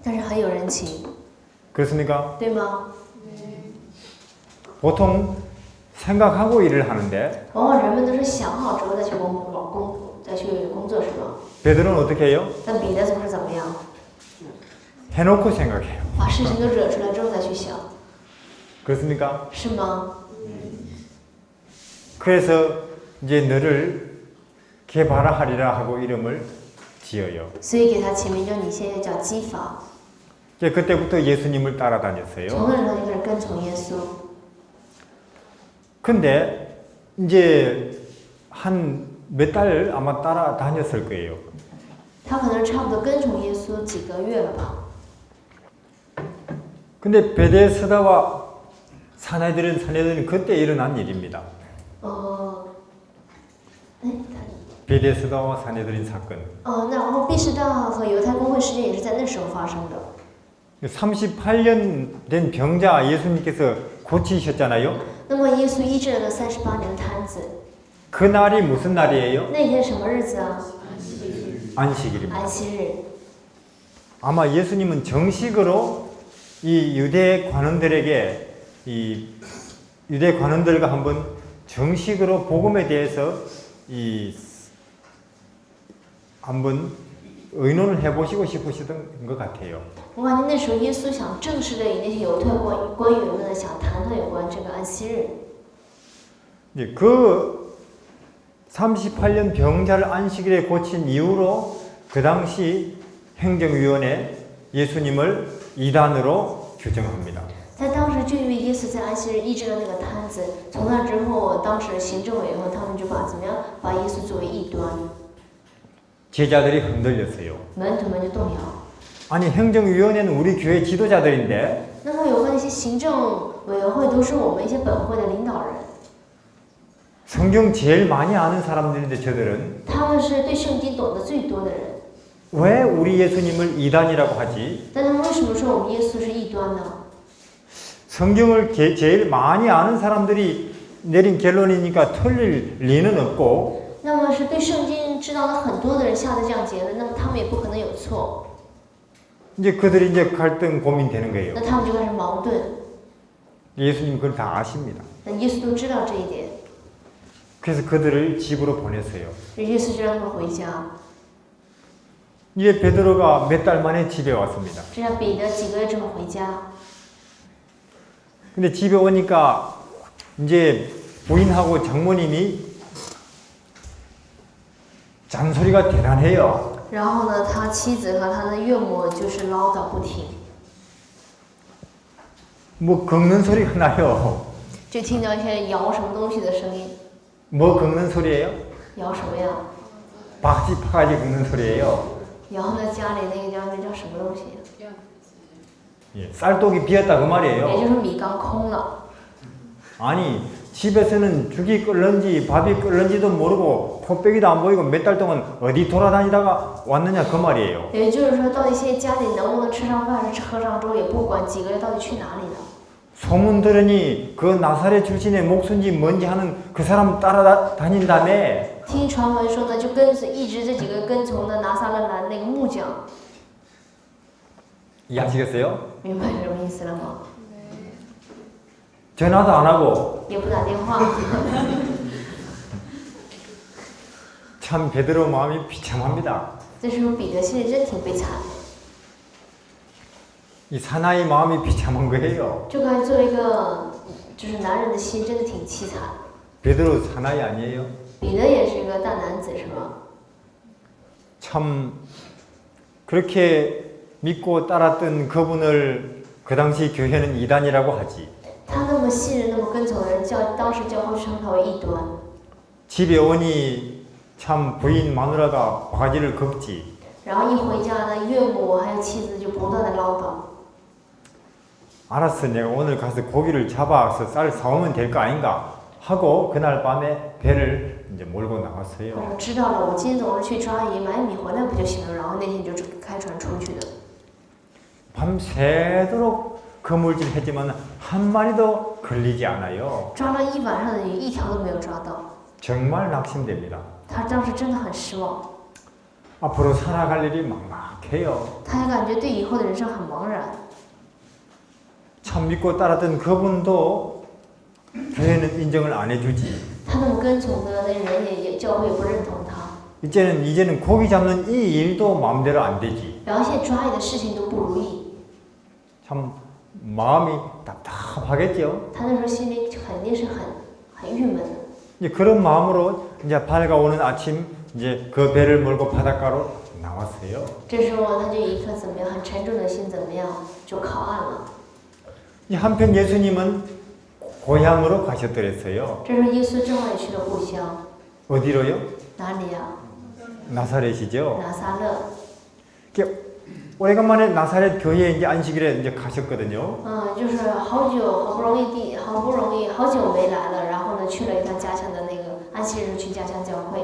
但是很有人情， 그렇습니까? 对吗？ 보통 생각하고 일을 하는데 往往人们都是想好之后再去工作，是吗？ 베드로는 어떻게 해요? 但彼得总是怎么样？ 해놓고 생각해요. 把事情都惹出来之后再去想， 그렇습니까? 是吗？ 그래서 이제 너를 개발하리라 하고 이름을 지어요. 所以给他起名叫你现在叫基法， 이제 그때부터 예수님을 따라다녔어요. 从那时候就开始跟从耶稣。 근데 이제 한 몇 달 아마 따라다녔을 거예요. 他可能差不多跟从耶稣几个月了吧。 근데 베데스다와 사내들은 그때 일어난 일입니다. 베데스다와 사내들인 사건. 然后毕士大和犹太公会事件也是在那时候发生的。 38년 된 병자 예수님께서 고치셨잖아요. 那么耶稣医治了那38年的瘫子， 그날이 무슨 날이에요? 那天什么日子啊？ 안식일입니다. 安息日。 아마 예수님은 정식으로 이 유대 관원들에게 이 유대 관원들과 한번 정식으로 복음에 대해서 이 한번 의논을 해보시고 싶으시던 것 같아요. 我感觉那时候耶稣想正式的与那些犹太官员们想谈谈有关这个安息日。 네, 그 38년 병자를 안식일에 고친 이후로 그 당시 행정위원회 예수님을 이단으로 규정합니다. 在当时就因为耶稣在安息日医治了那个瘫子，从那之后，当时行政委员会他们就把怎么样把耶稣作为异端， 제자들이 흔들렸어요. 门徒们就动摇。 아니 행정위원회는 우리 교회 지도자들인데 那么有关那些行政委员会都是我们一些本会的领导人， 성경 제일 많이 아는 사람들인데 저들은 他们是对圣经懂得最多的人， 왜 우리 예수님을 이단이라고 하지? 但他们为什么说我们耶稣是异端呢？ 성경을 제일 많이 아는 사람들이 내린 결론이니까 틀릴 리는 없고 那么是对圣经知道的很多的人下的这样结论，那么他们也不可能有错， 이제 그들이 이제 갈등 고민되는 거예요. 那他们就开始矛盾。 예수님 그걸 다 아십니다. 那耶稣都知道这一点， 그래서 그들을 집으로 보냈어요. 耶稣就让他们回家。 이제 베드로가 몇 달 만에 집에 왔습니다. 这让彼得几个月之后回家， 근데 집에 오니까 이제 부인하고 장모님이 잔소리가 대단해요. 然后呢，他妻子和他的岳母就是唠叨不停， 뭐 긁는 소리가 나요. 就听到一些摇什么东西的声音， 뭐 긁는 소리예요? 摇什么呀？ 박지 파가지 긁는 소리예요. 摇那家里那个叫什么东西？ 예, 쌀독이 비었다 그 也 말이에요. 就是米缸空了。 아니 집에서는 죽이 끓는지 밥이 끓는지도 모르고 코빼기도 안 보이고 몇 달 동안 어디 돌아다니다가 왔느냐 그 말이에요. 也就是说，到底现在家里能不能吃上饭，是喝上粥也不管，几个月到底去哪里了？ 소문 들으니 그 나사렛 출신의 목수인지 뭔지 하는 그 사람 따라다닌다며. 听传闻说呢，就一直这几个跟从的拿撒勒兰那个木匠， 이해하시겠어요? 明白什么意思了吗？ 전화도 안 하고 也不打电话， 참 베드로 마음이 비참합니다. 这时候彼得心里真挺悲惨的， 이 사나이 마음이 비참한 거예요. 就感觉作为一个就是男人的心真的挺凄惨。 베드로 사나이 아니에요? 彼得也是一个大男子，是吧？ 참 그렇게 믿고 따랐던 그분을 그 당시 교회는 이단이라고 하지. 他那么信任、那么跟从的人，当时教会称他为异端。 집에 오니 참 부인 마누라가 바가지를 긁지. 然后一回家呢，岳母还有妻子就不断的唠叨。 알았어, 내가 오늘 가서 고기를 잡아서 쌀 사오면 될 거 아닌가 하고 그날 밤에 배를 이제 몰고 나왔어요. 我知道了，我今天早上去抓鱼买米回来不就行了？然后那天就开船出去的。 밤새도록 그물질 했지만 한 마리도 걸리지 않아요. 抓了一晚上的鱼，一条都没有抓到。 정말 낙심됩니다. 他当时真的很失望， 앞으로 살아갈 일이 막막해요. 他也感觉对以后的人生很茫然。 참 믿고 따랐던 그분도 교회는 인정을 안 해주지. 他那么跟从的那人也教会也不认同他， 이제는 고기 잡는 이 일도 마음대로 안 되지. 然后现在抓鱼的事情都不如意， 참 마음이 답답하겠죠. 他那时候心里肯定是很郁闷的。 이제 그런 마음으로 이제 밝아오는 아침 이제 그 배를 몰고 바닷가로 나왔어요. 这时候他就以一颗怎么样很沉重的心，怎么样就靠岸了。 이 한편 예수님은 고향으로 가셨더랬어요. 这时候耶稣正好也去了故乡， 어디로요? 哪里呀、 나사렛이죠. 拿撒勒。 이렇게 오래간만에 나사렛 교회에 이제 안식일에 이제 가셨거든요. 就是好不容易好久没来了，然后呢去了一趟家乡的那个安息日去家乡教会。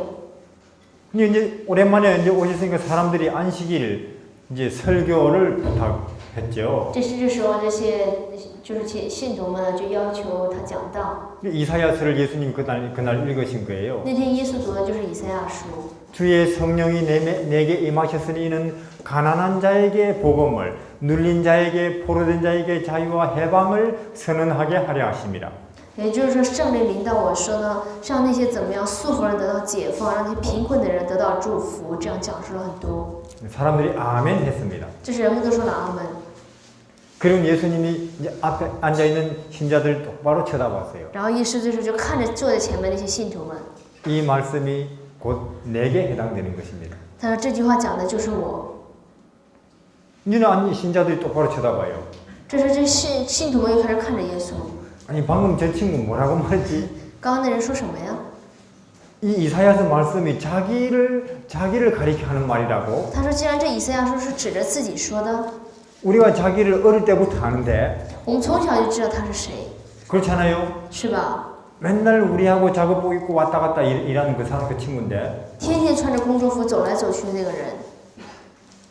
근데 이제 오랜만에 이제 오셨으니까 사람들이 안식일 이제 설교를 부탁했죠. 这时候这些就是信徒们就要求他讲道。 이사야서를 예수님 그날 읽으신 거예요. 那天耶稣读的就是以赛亚书。 주의 성령이 내게 임하셨으니 이는 가난한 자에게 복음을 눌린 자에게 포로된 자에게 자유와 해방을 선언하게 하려 하심이라. 也就是说，圣灵领导我说呢，让那些怎么样束缚人得到解放，让那些贫困的人得到祝福，这样讲述了很多。 사람들이 아멘 했습니다. 这是人们都说了阿门。 그리고 예수님이 이제 앞에 앉아 있는 신자들 똑바로 쳐다봤어요. 然后耶稣这时候就看着坐在前面那些信徒们， 이 말씀이 곧 내게 해당되는 것입니다. 他说这句话讲的就是我。 이제는 아니 신자들이 똑바로 쳐다봐요. 这时候这信徒们又开始看着耶稣。 아니 방금 저 친구 뭐라고 말했지? 刚刚那人说什么呀？ 이 이사야서 말씀이 자기를 가리켜 하는 말이라고. 他说既然这以赛亚书是指着自己说的， 우리가 자기를 어릴 때부터 아는데 我们从小就知道他是谁， 그렇잖아요. 是吧？ 맨날 우리하고 작업복 입고 왔다 갔다 일하는 그 사람 그 친구인데 天天穿着工作服走来走去的那个人，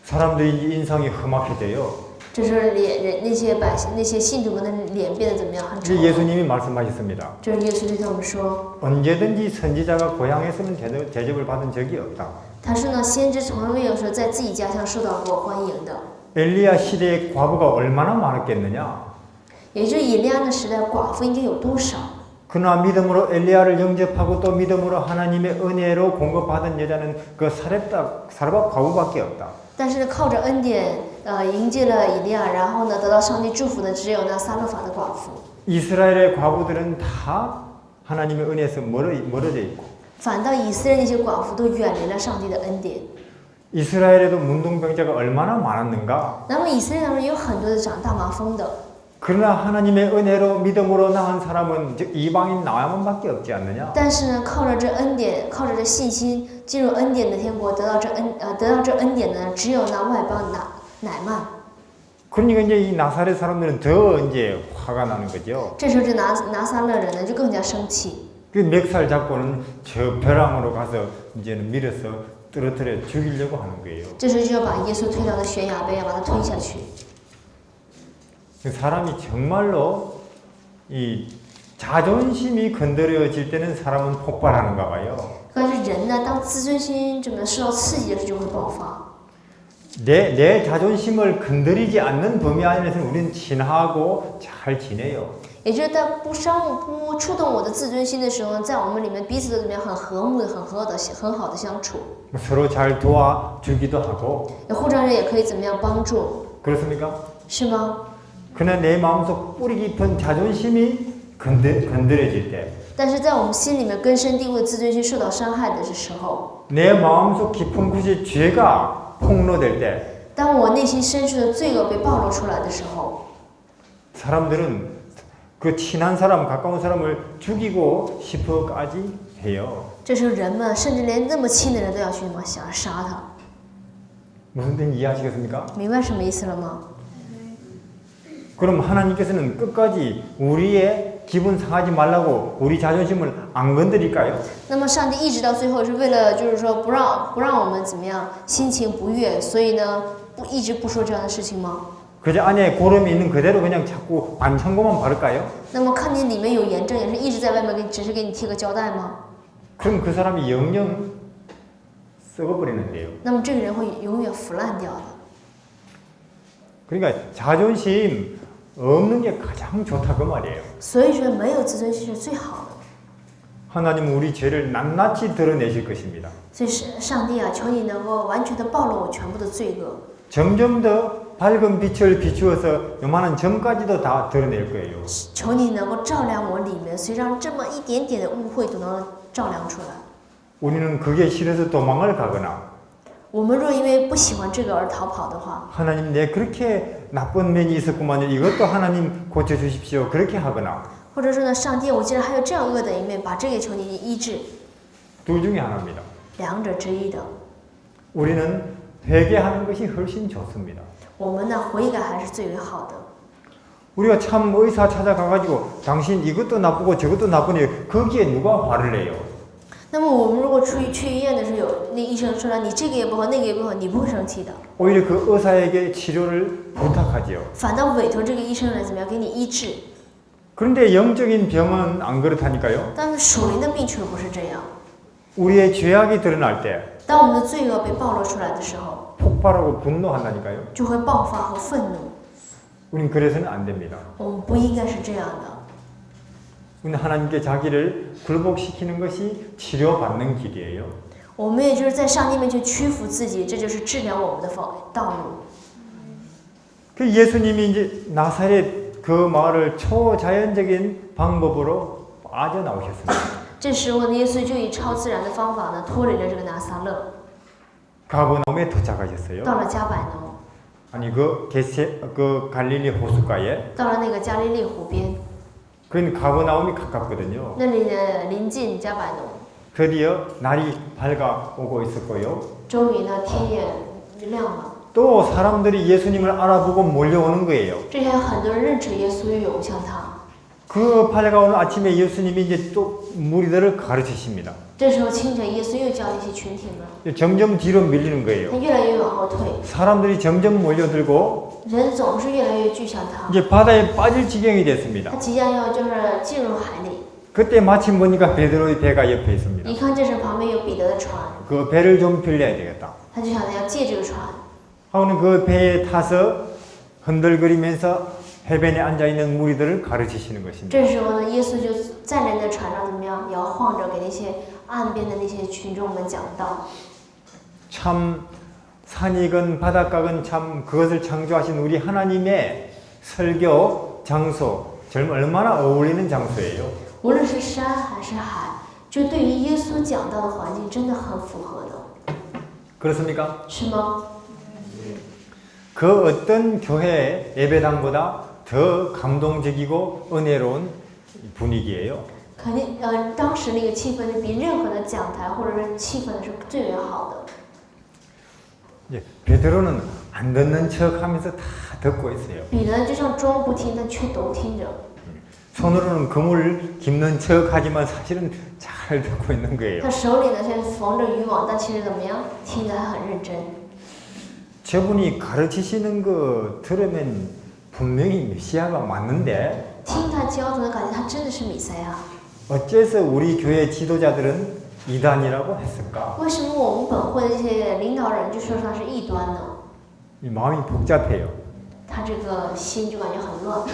사람들이 이제 인상이 험악해져요. 这时候那些百姓那些信徒们的脸变得怎么样？很丑。 이제 예수님이 말씀하셨습니다. 这是耶稣对他们说， 언제든지 선지자가 고향에서는 대접을 받은 적이 없다. 他说呢，先知从来没有说在自己家乡受到过欢迎的。 엘리야 시대의 과부가 얼마나 많았겠느냐. 也就是以利亚的时代，寡妇应该有多少？ 그러나 믿음으로 엘리야를 영접하고 또 믿음으로 하나님의 은혜로 공급받은 여자는 그 사렙 과부밖에 없다. 但是靠着恩典，迎接了以利亚，然后呢得到上帝祝福的只有那撒勒法的寡妇。 이스라엘의 과부들은 다 하나님의 은혜에서 멀어져 있고 反倒以色列那些寡妇都远离了上帝的恩典。 이스라엘에도 문둥병자가 얼마나 많았는가. 那么以色列当中也有很多的长大麻风的， 그러나 하나님의 은혜로 믿음으로 낳은 사람은 즉 이방인 나야만밖에 없지 않느냐. 但是呢，靠着这恩典，靠着这信心进入恩典的天国，得到这恩典呢，只有那外邦乃曼。 그러니까 이제 이 나사렛 사람들은 더 이제 화가 나는 거죠. 这时候这拿撒勒人呢就更加生气， 그 멱살 잡고는 저 벼랑으로 가서 이제는 밀어서 떨어뜨려 죽이려고 하는 거예요. 这时候就要把耶稣推到那悬崖边，要把他推下去。 사람이 정말로 이 자존심이 건드려질 때는 사람은 폭발하는가 봐요. 但是人呢，当自尊心怎么受到刺激的时候就会爆发。 내 자존심을 건드리지 않는 범위 안에서는 우리는 친하고 잘 지내요. 也就是在不触动我的自尊心的时候，在我们里面彼此都怎么样很和睦的、很好的相处， 서로 잘 도와주기도 하고 互相人也可以怎么样帮助， 그렇습니까? 是吗？ 그러나 내 마음속 뿌리 깊은 자존심이 건드려질 때 但是在我们心里面根深蒂固的自尊心受到伤害的时候， 내 마음속 깊은 곳에 죄가 폭로될 때 当我内心深处的罪恶被暴露出来的时候， 사람들은 그 친한 사람, 가까운 사람을 죽이고 싶어까지 해요. 这时候人们甚至连那么亲的人都要去想要杀他， 무슨 뜻인지 이해하시겠습니까? 明白什么意思了吗？ 그럼 하나님께서는 끝까지 우리의 기분 상하지 말라고 우리 자존심을 안 건드릴까요? 那么上帝一直到最后是为了就是说不让我们怎么样心情不悦，所以呢一直不说这样的事情吗？ 그저 안에 고름이 있는 그대로 그냥 자꾸 반창고만 바를까요? 那么看你里面有炎症，也是一直在外面只是给你贴个胶带吗？ 그럼 그 사람이 영영 썩어버리는데요. 那么这个人会永远腐烂掉的。 그러니까 자존심 없는 게 가장 좋다 그 말이에요. 所以说没有自尊心是最好的。 하나님은 우리 죄를 낱낱이 드러내실 것입니다. 所以上帝啊，求你能够完全的暴露我全部的罪恶， 점점 더 밝은 빛을 비추어서 요만한 점까지도 다 드러낼 거예요. 求你能够照亮我里面，所以让这么一点点的污秽都能照亮出来。 우리는 그게 싫어서 도망을 가거나 我们若因为不喜欢这个而逃跑的话， 하나님 내 그렇게 나쁜 면이 있었구만요. 이것도 하나님 고쳐주십시오. 그렇게 하거나 或者说呢，上帝，我既然还有这样恶的一面，把这个求你医治， 둘 중에 하나입니다. 两者之一的。 우리는 회개하는 것이 훨씬 좋습니다. 我们呢，悔改还是最为好的。 우리가 참 의사 찾아가가지고 당신 이것도 나쁘고 저것도 나쁘네. 거기에 누가 화를 내요? 那么我们如果去医院的时候，有那医生说了你这个也不好，那个也不好，你不会生气的， 오히려 그 의사에게 치료를 부탁하지요. 反倒委托这个医生来怎么样给你医治。 그런데 영적인 병은 안 그렇다니까요. 但是属灵的病却不是这样。 우리의 죄악이 드러날 때 当我们的罪恶被暴露出来的时候， 폭발하고 분노한다니까요. 就会爆发和愤怒。 우린 그래서는 안 됩니다. 我们不应该是这样的。 우리는 하나님께 자기를 굴복시키는 것이 치료받는 길이에요. 我们也就是在上帝面前屈服自己，这就是治疗我们的道路。 그 예수님이 이제 나사렛 그 마을을 초자연적인 방법으로 빠져나오셨습니다. 这时候呢，耶稣就以超自然的方法呢，脱离了这个拿撒勒， 가버나움에 도착하셨어요. 到了加百农， 아니 그 갈릴리 호숫가에 到了那个加利利湖边， 그건 가버나움이 가깝거든요. 那里呢临近加百农。 드디어 날이 밝아오고 있었고요. 终于呢，天也亮了。 또 사람들이 예수님을 알아보고 몰려오는 거예요. 这些很多人认识耶稣，又涌向他。 그 밝아오는 아침에 예수님이 이제 또 무리들을 가르치십니다. 这时候清晨，耶稣又教一些群体们， 점점 뒤로 밀리는 거예요. 他越来越往后退， 사람들이 점점 몰려들고 人总是越来越聚向他。 이제 바다에 빠질 지경이 됐습니다. 他即将要就是进入海里， 그때 마침 보니까 베드로의 배가 옆에 있습니다. 一看这时旁边有彼得的船， 그 배를 좀 빌려야 되겠다. 他就想着要借这个船。 하고는 그 배에 타서 흔들거리면서 해변에 앉아있는 무리들을 가르치시는 것입니다. 这时候呢，耶稣就站在那船上，怎么样摇晃着，给那些岸边的那些群众们讲道。 참 산이건 바닷가건 참 그것을 창조하신 우리 하나님의 설교 장소 정말 얼마나 어울리는 장소예요. 无论是山还是海，就对于耶稣讲道的环境真的很符合的， 그렇습니까? 是吗？ 그 어떤 교회 예배당보다 더 감동적이고 은혜로운 분위기예요. 肯定，当时那个气氛比任何的讲台或者是气氛是最为好的。 예, 베드로는 안 듣는 척하면서 다 듣고 있어요. 彼得就像装不听，但却都听着。 손으로는 그물 깁는 척하지만 사실은 잘 듣고 있는 거예요. 他手里呢现在缝着渔网，但其实怎么样，听得还很认真。 저분이 가르치시는 거 들으면 분명히 메시아가 맞는데 听他教的，感觉他真的是弥赛亚。 어째서 우리 교회 지도자들은 이단이라고 했을까? 为什么我们本会的这些领导人就说他是异端呢？ 이 마음이 복잡해요. 他这个心就感觉很乱。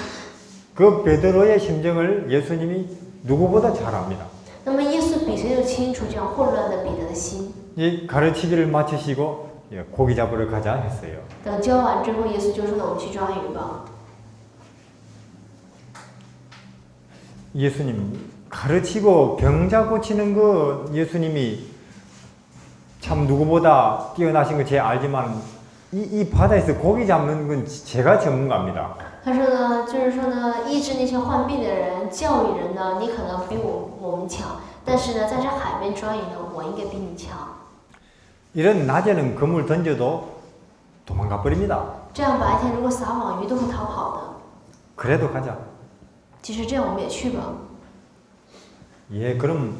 그 베드로의 심정을 예수님이 누구보다 잘 압니다. 那么耶稣比谁都清楚这样混乱的彼得的心。 이 가르치기를 마치시고 고기 잡으러 가자 했어요. 等教完之后，耶稣就说：“那我们去抓鱼吧。” 예수님 가르치고 병자 고치는 거 예수님이 참 누구보다 뛰어나신 거 제가 알지만 이 바다에서 고기 잡는 건 제가 전문가입니다. 他说呢，就是说呢，医治那些患病的人、教育人呢，你可能比我们强，但是呢，在这海边抓鱼呢，我应该比你强。 이런 낮에는 그물 던져도 도망가 버립니다. 这样白天如果撒网，鱼都会逃跑的。 그래도 가자. 其实这样我们也去吧。 예, 그럼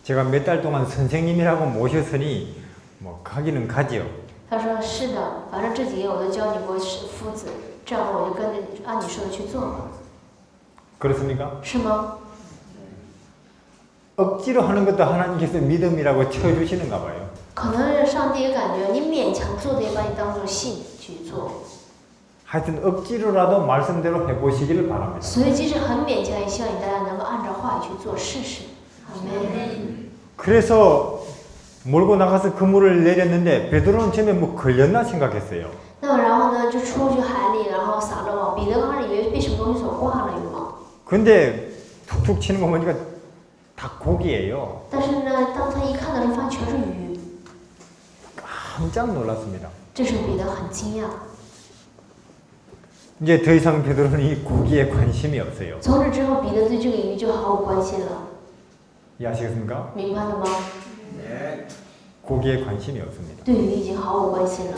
제가 몇 달 동안 선생님이라고 모셨으니 뭐 가기는 가지요. 他说：“是的，反正这几年我都教你过夫子，这样我就跟着按你说的去做吧。 그렇습니까? 是吗？ 억지로 하는 것도 하나님께서 믿음이라고 쳐주시는가 봐요. 可能上帝也感觉你勉强做的，也把你当做信去做。 하여튼 억지로라도 말씀대로 해보시기를 바랍니다. 所以即使很勉强，也希望你大家能够按照话语去做试试。阿门。 그래서 몰고 나가서 그물을 내렸는데 베드로는 처음에 뭐 걸렸나 생각했어요. 那么然后呢，就出去海里，然后撒了网。彼得刚开始以为被什么东西所挂了羽毛， 근데 툭툭 치는 거 보니까 다 고기예요. 但是呢，当他一看的时候，发现全是鱼。 깜짝 놀랐습니다. 这时候彼得很惊讶。 이제 더 이상 베드로는 이 고기에 관심이 없어요. 从此之后，彼得对这个鱼就毫无关心了， 이해하시겠습니까? 明白了吗？ 고기에 관심이 없습니다. 对鱼已经毫无关心了。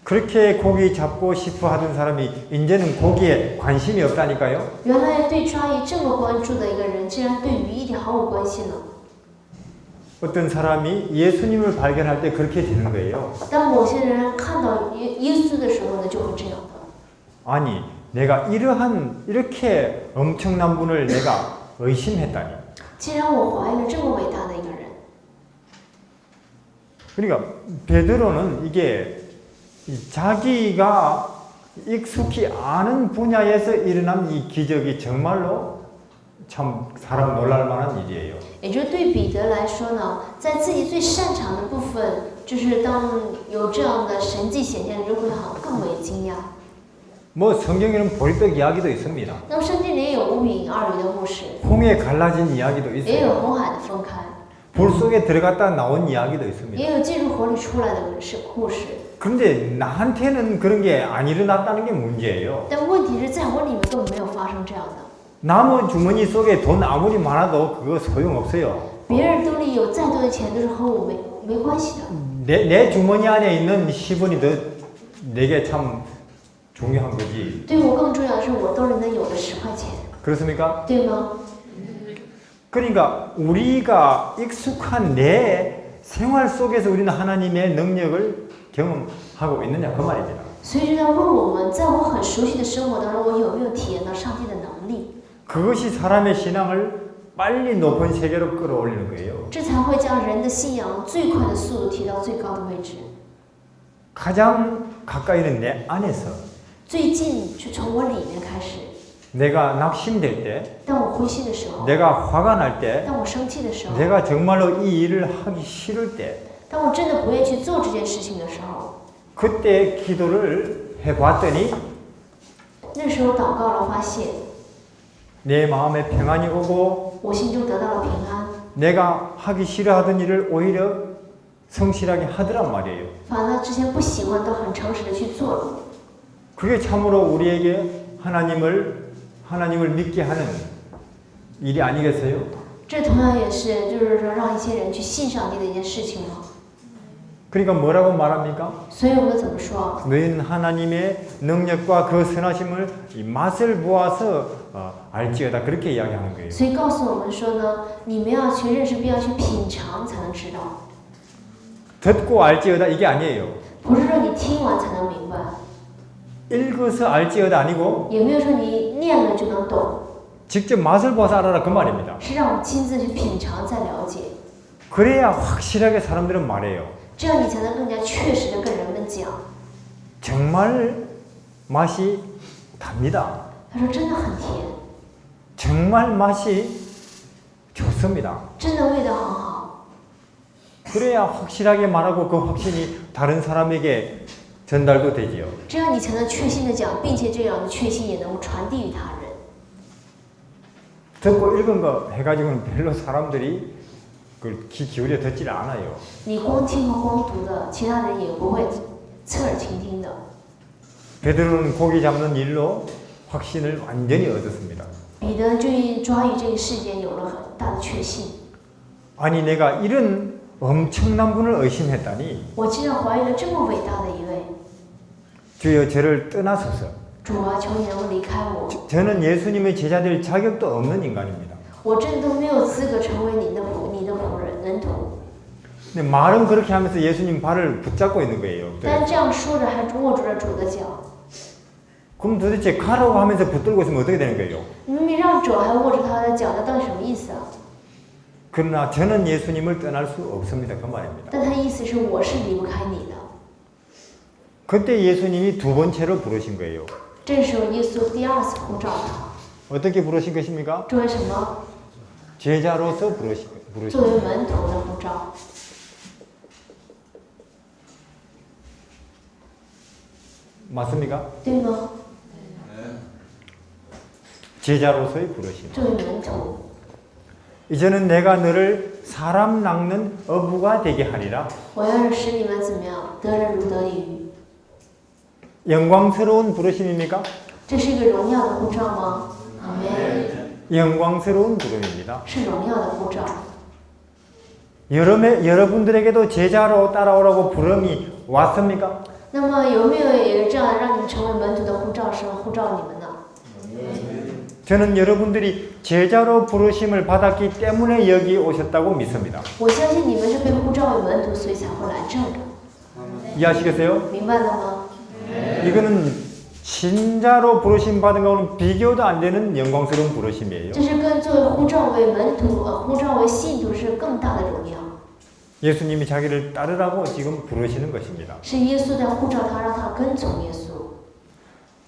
그렇게 고기 잡고 싶어 하던 사람이 이제는 고기에 관심이 없다니까요. 原来对抓鱼这么关注的一个人，竟然对鱼一点毫无关心了。 어떤 사람이 예수님을 발견할 때 그렇게 되는 거예요. 当某些人看到耶稣的时候呢，就会这样的。 아니, 내가 이렇게 엄청난 분을 내가 의심했다니. 既然我怀疑了这么伟大的一个人， 그러니까 베드로는 이게 자기가 익숙히 아는 분야에서 일어난 이 기적이 정말로 참 사람 놀랄 만한 일이에요. 也就是对彼得来说呢，在自己最擅长的部分，就是当有这样的神迹显现，就会更为惊讶。 뭐 성경에는 보리떡 이야기도 있습니다. 那么圣经里也有五饼二鱼的故事， 홍해 갈라진 이야기도 也有 있어요. 红海的分开， 불 속에 들어갔다 나온 이야기도 있습니다. 也有进入火里出来的故事。 그런데 나한테는 그런 게 안 일어났다는 게 문제예요. 但问题是在我里面根本没有发生这样的。 나무 주머니 속에 돈 아무리 많아도 그거 소용없어요. 别人兜里有再多的钱，都是和我没关系的。 내 주머니 안에 있는 10원이 더 내게 참 중요한 거지. 对我更重要的是我兜里能有的10块钱， 그렇습니까? 对吗？ 그러니까 우리가 익숙한 내 생활 속에서 우리는 하나님의 능력을 경험하고 있느냐 그 말입니다. 所以就在问我们，在我很熟悉的生活当中，我有没有体验到上帝的能力？ 그것이 사람의 신앙을 빨리 높은 세계로 끌어올리는 거예요. 这才会将人的信仰最快的速度提到最高的位置。 가장 가까이는 내 안에서 最近就从我里面开始。 내가 낙심될 때, 当我灰心的时候， 내가 화가 날 때, 当我生气的时候， 내가 정말로 이 일을 하기 싫을 때, 当我真的不愿意去做这件事情的时候， 그때 기도를 해봤더니 那时候祷告了，发现 내 마음에 평안이 오고 我心中得到了平安， 내가 하기 싫어하던 일을 오히려 성실하게 하더란 말이에요. 反而之前不喜欢都很诚实的去做了。 그게 참으로 우리에게 하나님을 믿게 하는 일이 아니겠어요? 这同样也是，就是说让一些人去信上帝的一件事情嘛。 그러니까 뭐라고 말합니까? 所以我们怎么说？ 너희는 하나님의 능력과 그 선하심을 이 맛을 보아서 알지어다 그렇게 이야기하는 거예요. 所以告诉我们说呢，你们要去认识，并要去品尝，才能知道。 듣고 알지어다 이게 아니에요. 不是说你听完才能明白， 읽어서 알지어다 아니고 也没有说你念了就能懂， 직접 맛을 보아서 알아라 그 말입니다. 是让我们亲自去品尝再了解， 그래야 확실하게 사람들은 말해요. 这样你才能更加确实的跟人们讲， 정말 맛이 답니다. 他说真的很甜， 정말 맛이 좋습니다. 真的味道很好。 그래야 확실하게 말하고 그 확신이 다른 사람에게 전달도 되지요. 这样你才能确信的讲，并且这样的确信也能够传递于他人。 듣고 읽은 거 해가지고는 별로 사람들이 그걸 귀 기울여 듣질 않아요. 你光听和光读的，其他人也不会侧耳倾听的。 베드로는 고기 잡는 일로 확신을 완전히 얻었습니다. 彼得就因抓鱼这个事件有了很大的确信。 아니 내가 이런 엄청난 분을 의심했다니 我竟然怀疑了这么伟大的一位 주여 저를 떠나소서. 主啊，求你能够离开我， 저는 예수님의 제자 될 자격도 없는 인간입니다. 我真的都没有资格成为你的仆人门徒。 근데 말은 그렇게 하면서 예수님 발을 붙잡고 있는 거예요. 但这样说着还握住了主的脚， 그럼 도대체 가라고 하면서 붙들고 있으면 어떻게 되는 거예요? 明明让主还握住他的脚，那到底什么意思啊？ 그러나 저는 예수님을 떠날 수 없습니다. 그 말입니다. 但他意思是我是离不开你的。 그때 예수님이 두 번째로 부르신 거예요. 这时候耶稣第二次呼召他， 어떻게 부르신 것입니까? 作为什么？ 제자로서 부르신 作为门徒的呼召。 맞습니까? 对吗？ 제자로서의 부르심. 作为门徒， 이제는 내가 너를 사람 낚는 어부가 되게 하리라. 我要使你们怎么样？得人如得鱼。 영광스러운 부르심입니까? 这是一个荣耀的呼召吗？阿门。 영광스러운 부름입니다. 是荣耀的呼召。 여러분들에게도 제자로 따라오라고 부름이 왔습니까? 那么有没有一个这样让你们成为门徒的呼召声呼召你们呢？ 저는 여러분들이 제자로 부르심을 받았기 때문에 여기 오셨다고 믿습니다. 我相信你们是被呼召为门徒，所以才会来这儿的。 이해하시겠어요? 明白了吗？ 이거는 신자로 부르심 받은 거는 비교도 안 되는 영광스러운 부르심이에요. 这是跟作为呼召为门徒呼召为信徒是更大的荣耀。 예수님이 자기를 따르라고 지금 부르시는 것입니다. 是耶稣在呼召他，让他跟从耶稣。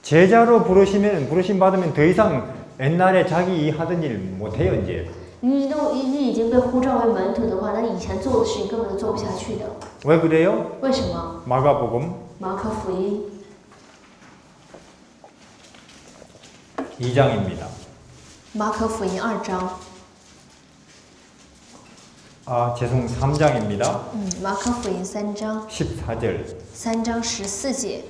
제자로 부르심 받으면 더 이상 옛날에 자기 하던 일 못해요 이제. 你已经被呼召为门徒的话，那你以前做的事情根本都做不下去的。 왜 그래요? 为什么？ 마가복음 马可福音 2장입니다. 马可福音2章， 3장입니다. 马可福音3章 14절. ，3章14节。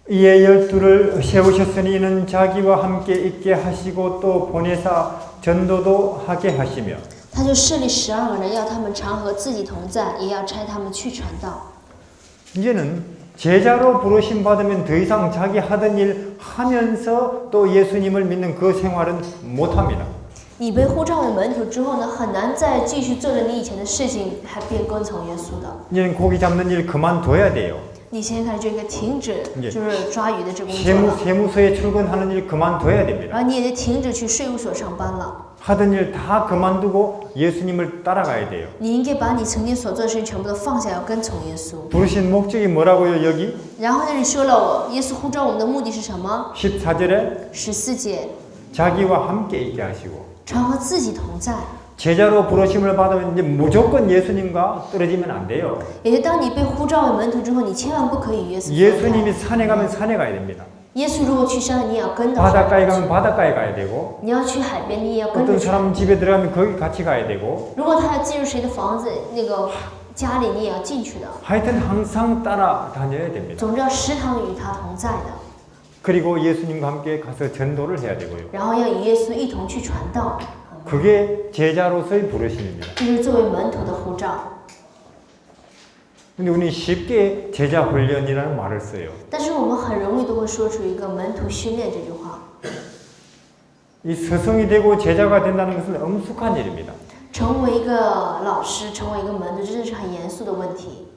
이에 12를 세우셨으니 이는 자기와 함께 있게 하시고 또 보내사 전도도 하게 하시며 他就设立12个人，要他们常和自己同在，也要差他们去传道。 이제는 제자로 부르심 받으면 더 이상 자기 하던 일 하면서 또 예수님을 믿는 그 생활은 못합니다. 你被呼召为门徒之后呢，很难再继续做着你以前的事情，还变跟从耶稣的。 이제는 고기 잡는 일 그만둬야 돼요. 你现在开始就应该停止， 예 就是抓鱼的这工作了。 세무서에 출근하는 일 그만둬야 然 됩니다. 后你也得停止去税务所上班了。 하던 일 다 그만두고 예수님을 따라가야 돼요. 你应该把你曾经所做的事情全部都放下，要跟从耶稣。 부르신 목적이 뭐라고요 여기? 然后那里说了我，耶稣呼召我们的目的是什么？ 14절에 14节， 자기와 함께 있게 하시고 常和自己同在。 제자로 부르심을 받으면 이제 무조건 예수님과 떨어지면 안 돼요. 也就当你被呼召为门徒之后，你千万不可以与耶稣分开。 예수님이 산에 가면 산에 가야 됩니다. 耶稣如果去山，你也要跟到。 바닷가에 가면 바닷가에 가야 되고 你要去海边，你也要跟着 어떤 去。 사람 집에 들어가면 거기 같이 가야 되고 如果他要进入谁的房子，那个家里，你也要进去的。 하여튼 항상 따라다녀야 됩니다. 总之要时常与他同在的， 그리고 예수님과 함께 가서 전도를 해야 되고요. 然后要与耶稣一同去传道， 그게 제자로서의 부르심입니다. 这是作为门徒的呼召。 근데 우리는 쉽게 제자 훈련이라는 말을 써요. 但是我们很容易都会说出一个门徒训练这句话。 이 스승이 되고 제자가 된다는 것은 엄숙한 일입니다. 成为一个老师，成为一个门徒，真的是很严肃的问题。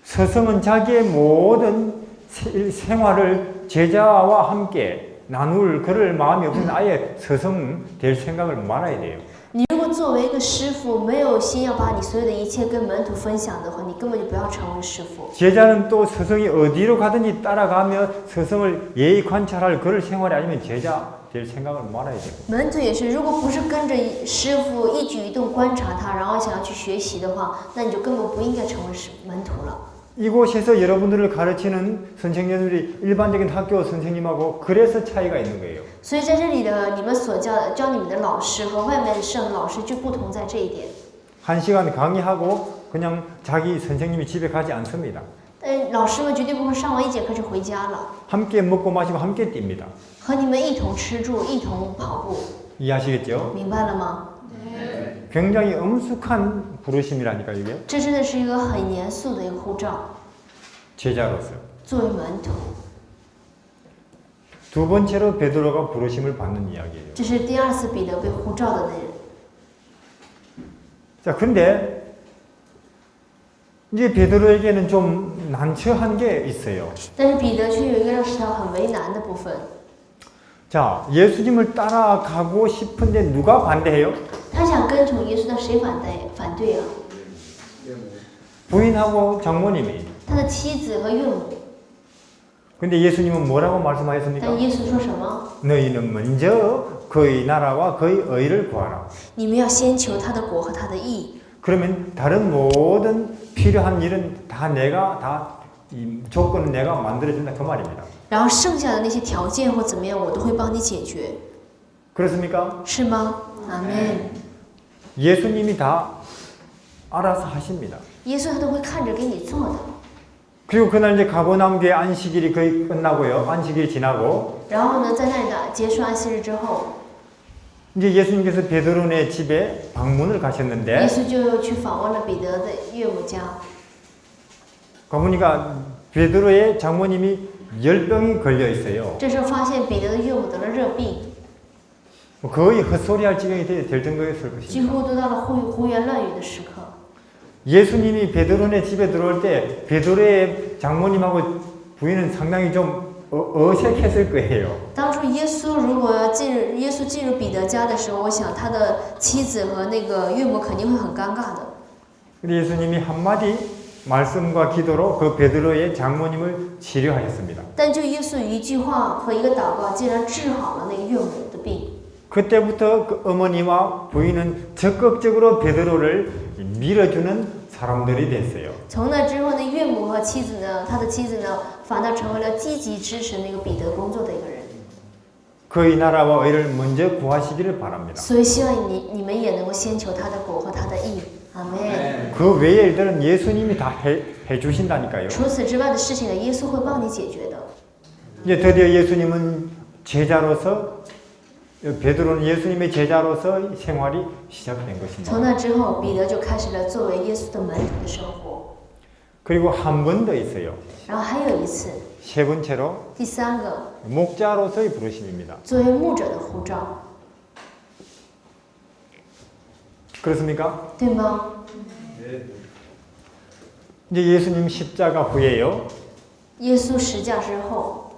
스승은 자기의 모든 생활을 제자와 함께 나눌 그럴 마음이 없으면 아예 스승 될 생각을 말아야 돼요. 你如果作为一个师傅，没有心要把你所有的一切跟门徒分享的话，你根本就不要成为师傅。 제자는 또 스승이 어디로 가든지 따라가며 스승을 예의 관찰할 그럴 생활이 아니면 제자 될 생각을 말아야 돼요. 门徒也是，如果不是跟着师傅一举一动观察他，然后想要去学习的话，那你就根本不应该成为门徒了。 이곳에서 여러분들을 가르치는 선생님들이 일반적인 학교 선생님하고 그래서 차이가 있는 거예요. 所以在这里的你们所教你们的老师和外面的圣老师就不同在这一点。 1시간 강의하고 그냥 자기 선생님이 집에 가지 않습니다. 但老师们绝对不会上完一节课就回家了， 함께 먹고 마시고 함께 뜁니다. 和你们一同吃住，一同跑步， 이해하시겠죠? 明白了吗？ 굉장히 엄숙한 부르심이라니까 이게 这真的是一个很严肃的一个呼召， 제자로서. 作为门徒， 두 번째로 베드로가 부르심을 받는 이야기예요. 这是第二次彼得被呼召的内容。 자, 근데 이제 베드로에게는 좀 난처한 게 있어요. 但是彼得却有一个让使他很为难的部分。 자, 예수님을 따라가고 싶은데 누가 반대해요? 他想跟从耶稣，但谁反对啊？ 부인하고 장모님이. 他的妻子和岳母。 근데 예수님은 뭐라고 말씀하셨습니까? 但耶稣说什么？ 너희는 먼저 그의 나라와 그의 의를 구하라. 你们要先求他的国和他的义。 그러면 다른 모든 필요한 일은 이 조건은 내가 만들어준다 그 말입니다. 然后剩下的那些条件或怎么样，我都会帮你解决， 그렇습니까? 是吗？阿门。 예수님이 다 알아서 하십니다. 耶稣他都会看着给你做的。 그리고 그날 이제 가버나움 교회 안식일이 거의 끝나고요. 안식일이 지나고 然后呢，在那里的结束安息日之后， 이제 예수님께서 베드로네 집에 방문을 耶 가셨는데 稣就去访问了彼得的岳母家。 가보니까 베드로의 장모님이 열병이 걸려 있어요. 这时候发现彼得的岳母得了热病， 거의 헛소리할 지경이 될 정도였을 几 것입니다. 乎都到了胡言乱语的时刻。 예수님이 베드로네 집에 들어올 때 베드로의 장모님하고 부인은 상당히 좀 어색했을 거예요. 当初耶稣如果要耶稣进入彼得家的时候，我想他的妻子和那个岳母肯定会很尴尬的。 근데 예수님이 한마디 말씀과 기도로 그 베드로의 장모님을 치료하셨습니다. 但就耶稣一句话和一个祷告，竟然治好了那个岳母的病。 그때부터 그 어머니와 부인은 적극적으로 베드로를 밀어주는 사람들이 됐어요. 从那之后呢，岳母和妻子呢，他的妻子呢，反倒成为了积极支持那个彼得工作的一个人。 그의 나라와 의를 먼저 구하시기를 바랍니다. 所以希望你们也能够先求他的国和他的义。阿门。 그 외의 일들은 예수님이 다 해주신다니까요. 除此之外的事情呢，耶稣会帮你解决的。 이제 드디어 예수님은 제자로서 베드로는 예수님의 제자로서 생활이 시작된 从 것입니다. 那之后，彼得就开始了作为耶稣的门徒的生活。 그리고 한 번 더 있어요. 然后还有一次， 세 번째로 第三个， 목자로서의 부르심입니다. 作为牧者的呼召， 그렇습니까? 对吗？ 이제 예수님 십자가 후에요. 耶稣十架之后，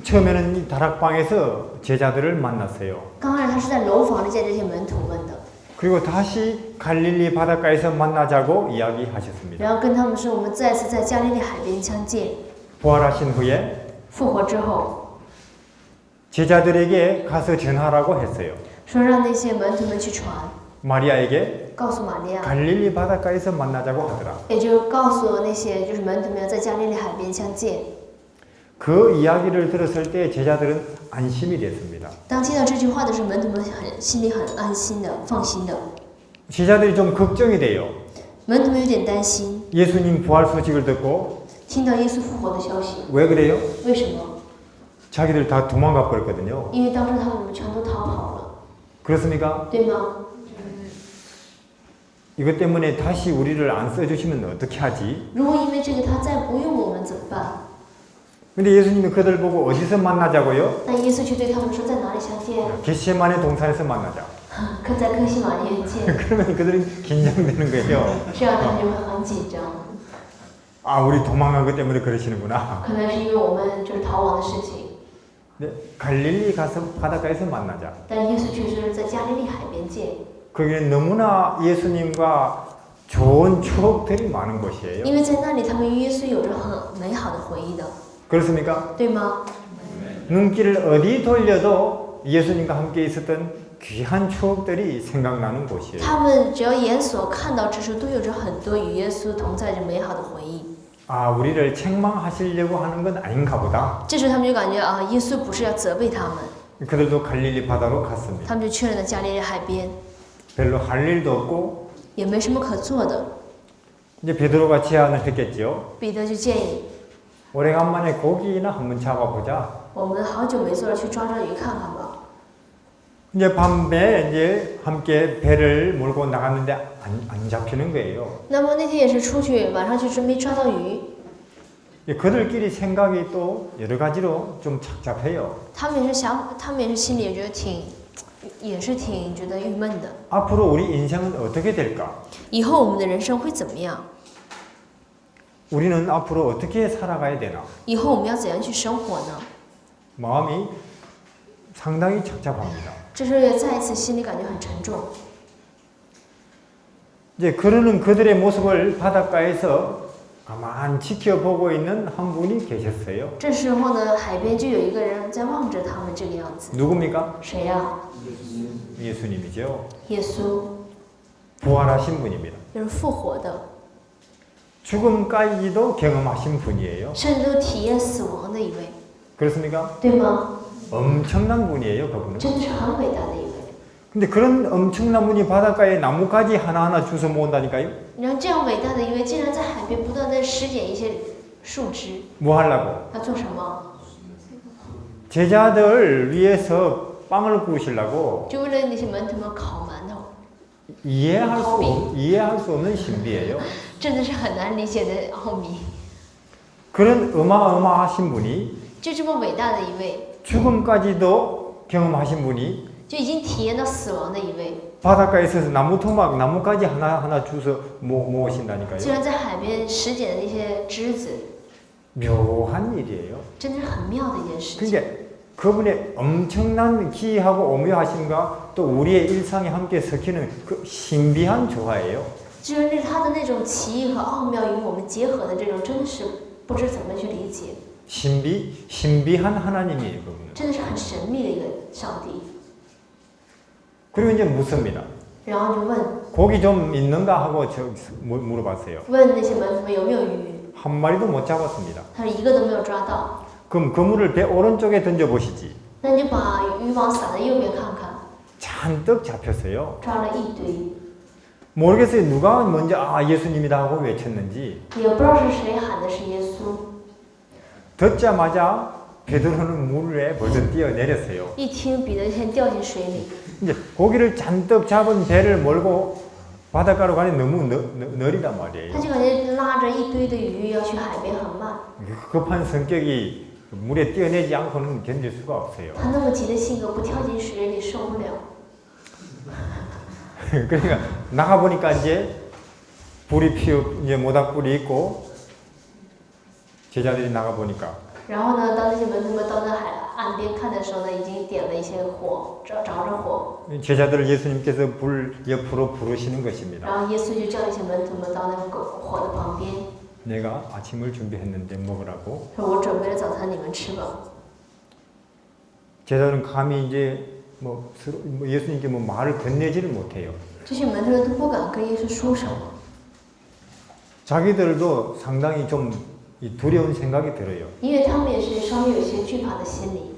처음에는 이 다락방에서 제자들을 만났어요. 刚开始他是在楼房里见这些门徒们的， 그리고 다시 갈릴리 바닷가에서 만나자고 이야기하셨습니다. 然后跟他们说，我们再次在加利利海边相见。 부활하신 후에 复活之后， 제자들에게 가서 전하라고 했어요. 说让那些门徒们去传， 마리아에게 告诉玛利亚， 갈릴리 바닷가에서 만나자고 하더라. 也就告诉那些就是门徒们在加利利海边相见。 그 이야기를 들었을 때 제자들은 안심이 됐습니다. 当听到这句话的时候，门徒们心里很安心的、放心的。 제자들이 좀 걱정이 돼요. 门徒们有点担心， 예수님 부활 소식을 듣고 听到耶稣复活的消息。 왜 그래요? 为什么？ 자기들 다 도망가 버렸거든요. 因为当时他们全都逃跑了， 그렇습니까? 对吗？ 이것 때문에 다시 우리를 안 써주시면 어떻게 하지? 如果因为这个他再不用我们怎么办？ 근데 예수님이 그들 보고 어디서 만나자고요? 那耶稣却对他们说，在哪里相见？ 겟세마네 동산에서 만나자. 可在科西玛园见。 그러면 그들이 긴장되는 거예요. 这样他们就会很紧张， 아, 우리 도망간 것 때문에 그러시는구나. 可能是因为我们就是逃亡的事情。 네, 갈릴리 가서 바닷가에서 만나자. 但耶稣却是在加利利海边见， 그게 너무나 예수님과 좋은 추억들이 많은 곳이에요. 因为在那里他们与耶稣有着很美好的回忆的， 그렇습니까? 对吗？ 눈길을 어디 돌려도 예수님과 함께 있었던 귀한 추억들이 생각나는 곳이에요. 他们只要眼所看到之处，都有着很多与耶稣同在着美好的回忆。 아, 우리를 책망하시려고 하는 건 아닌가 보다. 这时候他们就感觉啊，耶稣不是要责备他们， 그들도 갈릴리 바다로 갔습니다. 他们就去了那加利利海边， 별로 할 일도 없고 也没什么可做的。 이제 베드로가 제안을 했겠죠. 彼得就建议， 오래간만에 고기나 한번 잡아보자. 我们好久没做了，去抓抓鱼看看吧。 이제 밤에 이제 함께 배를 몰고 나갔는데 안 잡히는 거예요. 那么那天也是出去，晚上去准备抓到鱼， 그들끼리 생각이 또 여러 가지로 좀 착잡해요. 他们也是心里也觉得挺觉得郁闷的。 앞으로 우리 인생은 어떻게 될까? 以后我们的人生会怎么样？ 우리는 앞으로 어떻게 살아가야 되나? 以后我们要怎样去生活呢？ 마음이 상당히 착잡합니다. 这时候也再一次心里感觉很沉重。 이제 그러는 그들의 모습을 바닷가에서 가만 지켜보고 있는 한 분이 계셨어요. 这时候呢，海边就有一个人在望着他们这个样子。 누굽니까? 谁呀、 예수님이죠. 耶稣， 부활하신 분입니다. 就是复活的， 죽음까지도 경험하신 분이에요. 甚至都体验死亡的一位， 그렇습니까? 对吗？ 엄청난 분이에요, 그분은. 真的是很伟大的一位。 근데 그런 엄청난 분이 바닷가에 나뭇가지 하나하나 주워 모은다니까요? 然后这样伟大的一位，竟然在海边不断的拾捡一些树枝， 뭐 하려고? 要做什么？ 제자들 위해서 빵을 구우시려고 就为了那些门徒们烤馒头， 이해할 수 없는 신비예요. 真的是很难理解的奥秘。 그런 어마어마하신 분이 就这么伟大的一位， 죽음까지도 경험하신 분이 就已经体验到死亡的一位， 바닷가에 있어서 나무토막 나뭇가지 하나하나 주워 모으신다니까요. 竟然在海边拾捡的那些枝子， 묘한 일이에요. 真的是很妙的一件事情。 그러니까 그분의 엄청난 기이하고 오묘하심과 또 우리의 일상에 함께 섞이는 그 신비한 조화예요. 就是他的那种奇异和奥妙与我们结合的这种，真的是不知怎么去理解， 신비한 하나님이에요, 그분은. 真的是很神秘的一个上帝。 그리고 이제 묻습니다. 然后就问 고기 좀 있는가 하고 물어봤어요. 那些门徒们有没有鱼， 한 마리도 못 잡았습니다. 他说一个都没有抓到。 그럼 그물을 배 오른쪽에 던져보시지. 那你就把渔网撒在右边看看， 잔뜩 잡혔어요. 抓了一堆， 모르겠어요. 누가 먼저 예수님이다 하고 외쳤는지. 也不知道是谁喊的是耶稣。 듣자마자 베드로는 물에 벌써 뛰어내렸어요. 一听彼得先掉进水里， 이제 고기를 잔뜩 잡은 배를 몰고 바닷가로 가니 너무 느리단 말이에요. 他就感觉拉着一堆的鱼要去海边很慢。 급한 성격이 물에 뛰어내지 않고는 견딜 수가 없어요. 他那么急的性格，不跳进水里受不了。 그러니까 나가 보니까 이제 이제 모닥불이 있고 제자들이 나가 보니까 然后呢，当那些门徒们到那岸边看的时候呢，已经点了一些火，着着火。 제자들을 예수님께서 불 옆으로 부르시는 것입니다. 然后耶稣就叫那些门徒们到那个火的旁边， 내가 아침을 준비했는데 먹으라고. 说：“我准备了早餐，你们吃吧。 제자들은 감히 이제 예수님께 말을 건네지를 못해요. ”这些门徒们都不敢跟耶稣说什么， 자기들도 상당히 좀 두려운 생각이 들어요. 因为他们也是稍微有一些惧怕的心理。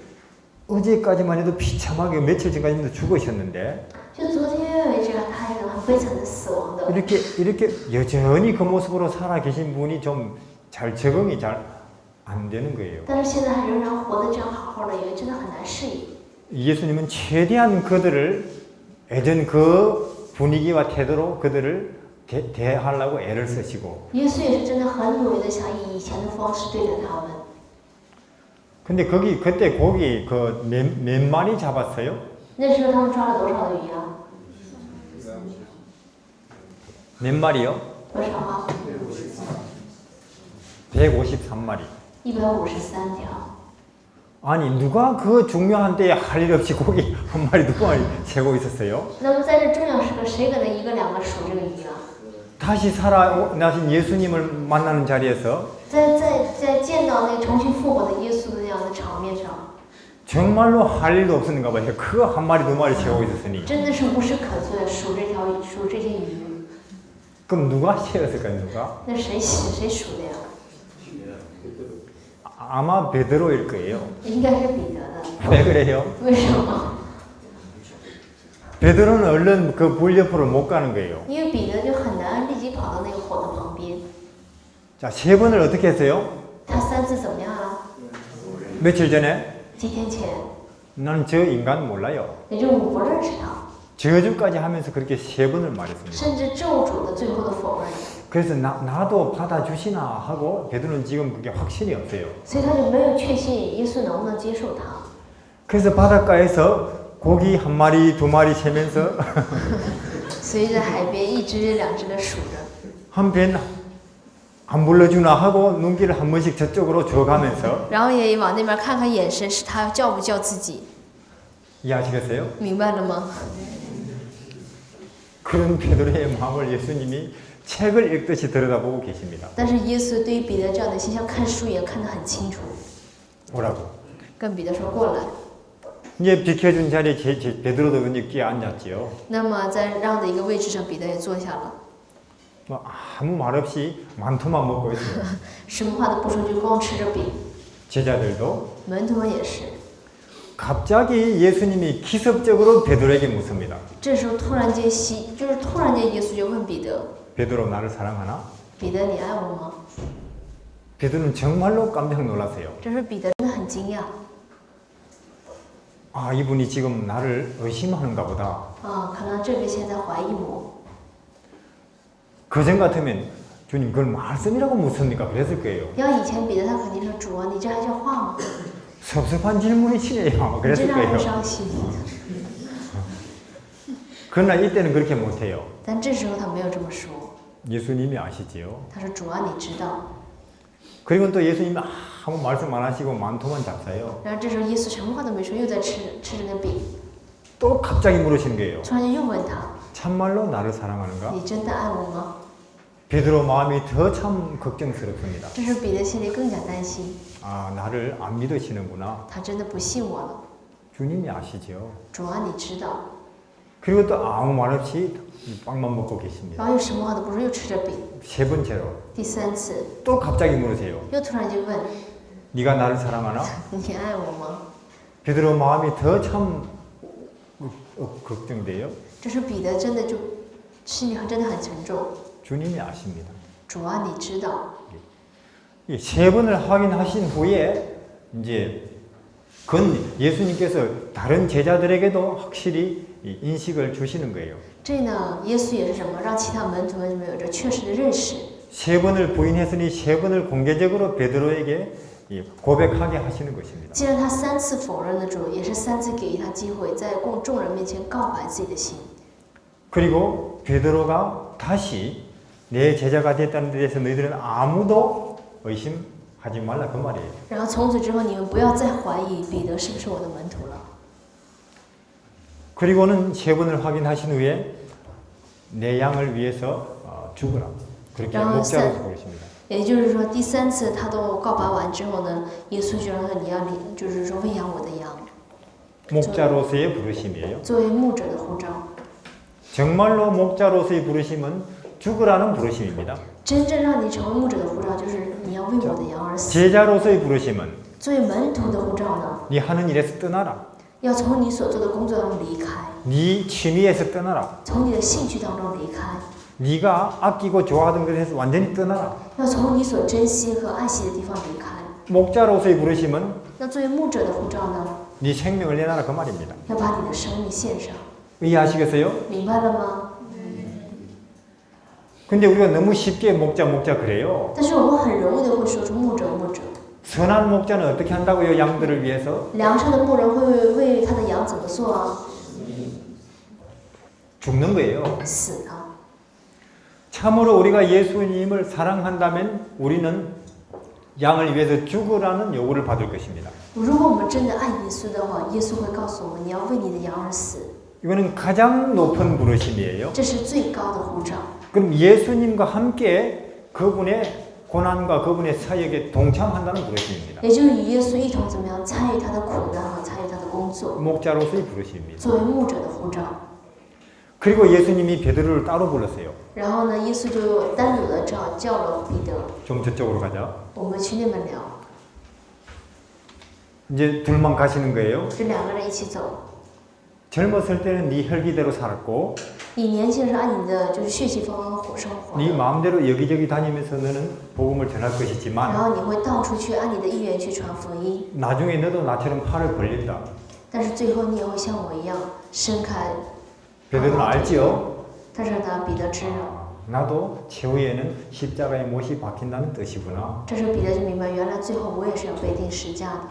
어제까지만 해도 비참하게 며칠 전까지도 죽으셨는데 就昨天为止，他还是很悲惨的死亡的。 이렇게 여전히 그 모습으로 살아 계신 분이 좀 잘 적응이 잘 안 되는 거예요. 但是现在还仍然活得这样好好的，也真的很难适应。 예수님은 최대한 그들을 예전 그 분위기와 태도로 그들을 대하려고 애를 쓰시고 耶稣也是真的很努力的想以以前的方式对待他们。 근데 그때 고기 몇 마리 잡았어요? 那时候他们抓了多少的鱼啊？ 몇 마리요? 多少啊？ 153마리. 153条。 아니 누가 그 중요한 때에 할 일 없이 고기 한 마리 두 마리 재고 있었어요? 那么在这重要时刻，谁可能一个两个数这个鱼啊？ 다시 살아나신 예수님을 만나는 자리에서 在见到那重新复活的耶稣的那样的场面上， 정말로 할 일도 없었는가 봐요. 그 한 마리 두 마리 재고 있었으니. 真的是无事可做的数这些鱼。 그럼 누가 재었을까요? 누가? 那谁数的呀？ 아마 베드로일 거예요. 应该是彼得的。 왜 그래요? 为什么？ 베드로는 얼른 그 불 옆으로 못 가는 거예요. 因为彼得就很难立即跑到那个火的旁边。 자, 세 번을 어떻게 했어요? 他3次怎么样啊？ 며칠 전에 几天前， 나는 저 인간 몰라요. 也就是我不认识他， 저주까지 하면서 그렇게 세 번을 말했습니다. 甚至咒主的最后的否认， 그래서 나도 받아주시나 하고 베드로는 지금 그게 확신이 없어요. 所以他就没有确信耶稣能不能接受他。 그래서 바닷가에서 고기 한 마리 두 마리 세면서 所以在海边一只两只的数着， 한 편 안 불러주나 하고 눈길을 한 번씩 저쪽으로 줘가면서 然后也往那边看看眼神，是他叫不叫自己， 이해하시겠어요? 明白了吗？ 그런 베드로의 마음을 예수님이 책을 읽듯이 들여다보고 계십니다. 但是耶稣对于彼得这样的心，像看书一样看得很清楚， 오라고. 跟彼得说过来。 이제 비켜준 자리에 베드로도 이제 끼어 앉았지요. 那么在让的一个位置上，彼得也坐下了， 뭐 아무 말 없이 만토만 먹고 있어요. 什么话都不说，就光吃着饼。 제자들도 门徒们也是， 갑자기 예수님이 기습적으로 베드로에게 묻습니다. 这时候突然间耶稣就问彼得 베드로 나를 사랑하나? 彼得，你爱我吗？ 베드로는 정말로 깜짝 놀랐어요. 这时候彼得真的很惊讶 아, 이분이 지금 나를 의심하는가 보다. 啊，可能这位现在怀疑我。 그전 같으면 주님 그걸 말씀이라고 묻습니까? 그랬을 거예요. 要以前彼得他肯定说主啊，你这还叫话吗？ 섭섭한 질문이시네요. 你这 그랬을 让人 거예요. 伤心。 그러나 이때는 그렇게 못해요. 但这时候他没有这么说， 예수님이 아시지요. 他说主啊，你知道。 그리고 또 예수님이 아무 말씀 안 하시고 만토만 잡사요. 然后这时候耶稣什么话都没说，又在吃着那饼， 또 갑자기 물으시는 거예요. 突然间又问他， 참말로 나를 사랑하는가? 你真的爱我吗？ 베드로 마음이 더 참 걱정스럽습니다. 这时候彼得心里更加担心， 아, 나를 안 믿으시는구나. 他真的不信我了。 주님이 아시지요. 主啊，你知道。 그리고 또 아무 말 없이 빵만 먹고 계십니다. 然后又什么话都不说，又吃着饼。 세 번째로 第3次， 또 갑자기 물으세요. 又突然就问 네가 나를 사랑하나? 你爱我吗？ 베드로 마음이 더 참 걱정돼요. 这时候彼得真的就心里真的很沉重。 주님이 아십니다. 主啊，你知道。 이 세 번을 확인하신 후에 이제 그건 예수님께서 다른 제자들에게도 확실히 인식을 주시는 거예요. 这呢，耶稣也是什么，让其他门徒们有着确实的认识。 세 번을 부인했으니 세 번을 공개적으로 베드로에게 고백하게 하시는 것입니다. 既然他3次否认了主，也是3次给予他机会，在众人面前告白自己的心。 그리고 베드로가 다시 내 제자가 됐다는 데 대해서 너희들은 아무도 의심하지 말라 그 말이에요. 然后从此之后，你们不要再怀疑彼得是不是我的门徒了。 그리고는 세 번을 확인하신 후에 내 양을 위해서 죽으라. 그렇게 목자로 부르십니다. 也就是说，第3次他都告白完之后呢，耶稣就让他你要就是说喂养我的羊， 목자로서의 부르심이에요. 作为牧者的呼召。 정말로 목자로서의 부르심은 죽으라는 부르심입니다. 真正让你成为牧者的呼召，就是你要为我的羊而死。 제자로서의 부르심은 作为门徒的呼召呢， 네 하는 일에서 떠나라. 要从你所做的工作当中离开， 네 취미에서 떠나라. 从你的兴趣当中离开， 네가 아끼고 좋아하던 것에서 완전히 떠나라. 要从你所珍惜和爱惜的地方离开。 목자로서의 부르심은 那作为牧者的呼召呢， 네 생명을 내놔라 그 말입니다. 要把你的生命献上， 이해하시겠어요? 明白了吗？ 근데 우리가 너무 쉽게 목자 그래요. 但是我们很容易的会说出牧者。 선한 목자는 어떻게 한다고요? 양들을 위해서? 良善的牧人会为他的羊怎么做啊？ 죽는 거예요. 死啊！ 참으로 우리가 예수님을 사랑한다면 우리는 양을 위해서 죽으라는 요구를 받을 것입니다. 如果我们真的爱耶稣的话，耶稣会告诉我们，你要为你的羊而死， 이거는 가장 높은 부르심이에요. 这是最高的呼召。 그럼 예수님과 함께 그분의 고난과 그분의 사역에 동참한다는 부르심입니다. 也就是与耶稣一同怎么样参与他的苦难和参与他的工作， 목자로서의 부르심입니다. 作为牧者的呼召。 그리고 예수님이 베드로를 따로 불렀어요. 然后呢，耶稣就单独的叫了彼得， 좀 저쪽으로 가자. 我们去那边聊。 이제 둘만 가시는 거예요. 这两个人一起走。 젊었을 때는 네 혈기대로 살았고 你年轻的时候按你的就是血气方刚生活， 네 마음대로 여기저기 다니면서 너는 복음을 전할 然 것이지만 后你会到处去按你的意愿去传福音， 나중에 너도 나처럼 팔을 벌린다. 但是最后你也会像我一样伸开。 베드로는 알지요? 但是呢，彼得知道， 나도 최후에는 십자가에 못이 박힌다는 뜻이구나. 这时候彼得就明白，原来最后我也是要被钉十架的。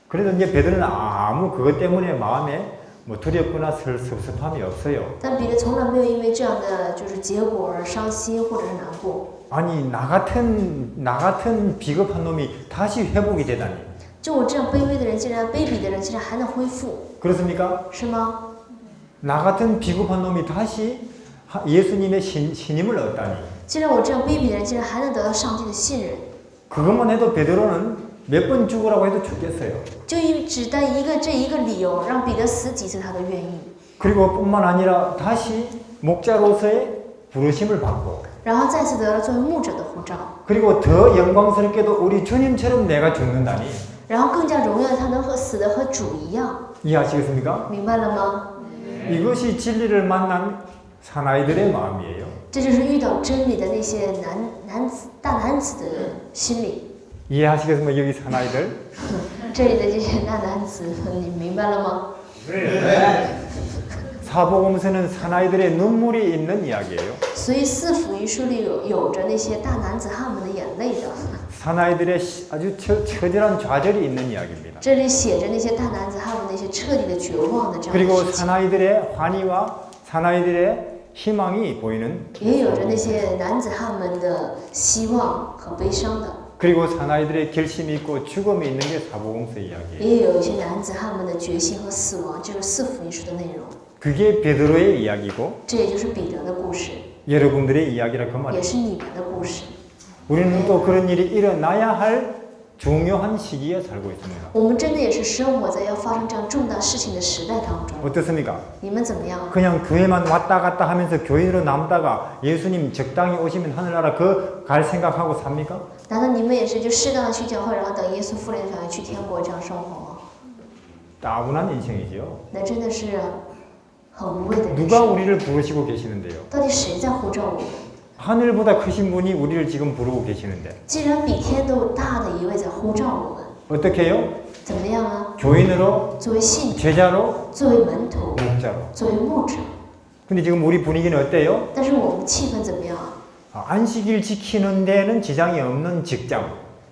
그래도 이제 베드로는 아무 그것 때문에 마음에 뭐 두렵거나 섭섭함이 없어요. 但彼得从来没有因为这样的就是结果而伤心或者是难过。 아니 나 같은 비겁한 놈이 다시 회복이 되다니. 就我这样卑微的人，竟然卑鄙的人，竟然还能恢复， 그렇습니까? 是吗？ 나 같은 비겁한 놈이 다시 예수님의 신임을 얻다니. 既然我这样卑鄙的人，竟然还能得到上帝的信任， 그것만 해도 베드로는 몇 번 죽으라고 해도 죽겠어요. 就因只单这一个理由，让彼得死几次他都愿意。 그리고 뿐만 아니라 다시 목자로서의 부르심을 받고 然后再次得了作为牧者的呼召， 그리고 더 영광스럽게도 우리 주님처럼 내가 죽는다니. 然后更加荣耀的他能死的和主一样， 이해하시겠습니까? 明白了吗？ 이것이 진리를 만난 사나이들의 마음이에요. 这就是遇到真理的那些大男子的心理。 이해하시겠습니까? 여기 사나이들. 这里的这些大男子，你明白了吗？ 사복음서는 사나이들의 눈물이 있는 이야기예요. 所以四福音书里有着那些大男子汉们的眼泪的， 사나이들의 아주 처절한 좌절이 있는 이야기입니다. 这里写着那些大男子汉们那些彻底的绝望的这样的 그리고 事情， 사나이들의 환희와 사나이들의 희망이 보이는 也有着那些男子汉们的希望和悲伤的， 그리고 사나이들의 결심이 있고 죽음이 있는 게 사복음서 이야기예요. 也有一些男子汉们的决心和死亡，这是四福音书的内容。 그게 베드로의 이야기고 这也就是彼得的故事， 여러분들의 이야기라 그 也 말이에요. 是你们的故事。 우리는 또 그런 일이 일어나야 할 중요한 시기에 살고 있습니다. 我们真的也是生活在要发生这样重大事情的时代当中。 어떻습니까? 你们怎么样？ 그냥 교회만 왔다 갔다 하면서 교인으로 남다가 예수님 적당히 오시면 하늘나라 그 갈 생각하고 삽니까? 难道你们也是就适当的去教会，然后等耶稣复临才去天国这样生活吗？ 따분한 인생이지요. 那真的是很无谓的人 누가 生。 우리를 부르시고 계시는데요? 到底谁在呼召我们？ 하늘보다 크신 분이 우리를 지금 부르고 계시는데 既然比天都大的一位在呼召我们， 어떻게 해요? 怎么样啊？ 교인으로 作为信徒， 제자로 作为门徒， 목자로. 作为牧者。 근데 지금 우리 분위기는 어때요? 但是我们气氛怎么样啊？ 안식일 지키는 데는 지장이 없는 직장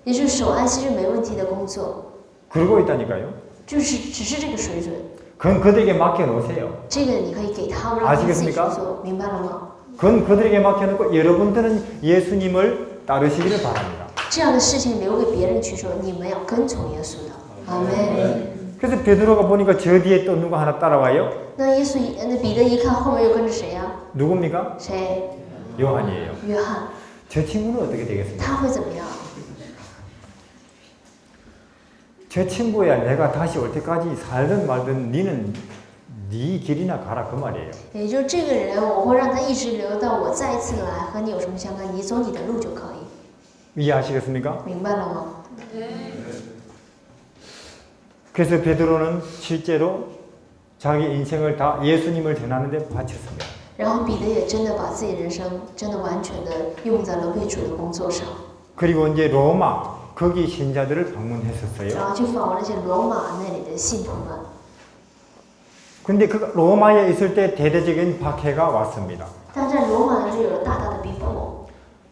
也就是守安息日没问题的工作， 그러고 있다니까요. 就是只是这个水准。 그건 그들에게 맡겨놓으세요. 这个你可以给他们，让他们自己去 아시겠습니까? 做，明白了吗？ 그건 그들에게 맡겨놓고 여러분들은 예수님을 따르시기를 바랍니다. 这样的事情留给别人去做，你们要跟从耶稣的。阿门。 그래서 베드로가 보니까 저 뒤에 또 누가 하나 따라와요. 那耶稣那彼得一看后面又跟着谁呀、 누굽니까? 谁？ 요한이에요. 约翰。 저 친구는 어떻게 되겠습니까? 他会怎么样？ 저 친구야 내가 다시 올 때까지 살든 말든 니는 네 길이나 가라 그 말이에요. 也就是这个人，我会让他一直留到我再一次来，和你有什么相干？你走你的路就可以， 이해하시겠습니까? 明白了吗？ 그래서 베드로는 실제로 자기 인생을 다 예수님을 전하는 데 바쳤습니다. 然后彼得也真的把自己人生真的完全的用在了为主的工作上， 그리고 이제 로마 거기 신자들을 방문했었어요. 然后去访问那些罗马那里的信徒们。 근데 그 로마에 있을 때 대대적인 박해가 왔습니다. 但在罗马的时候有了大大的逼迫，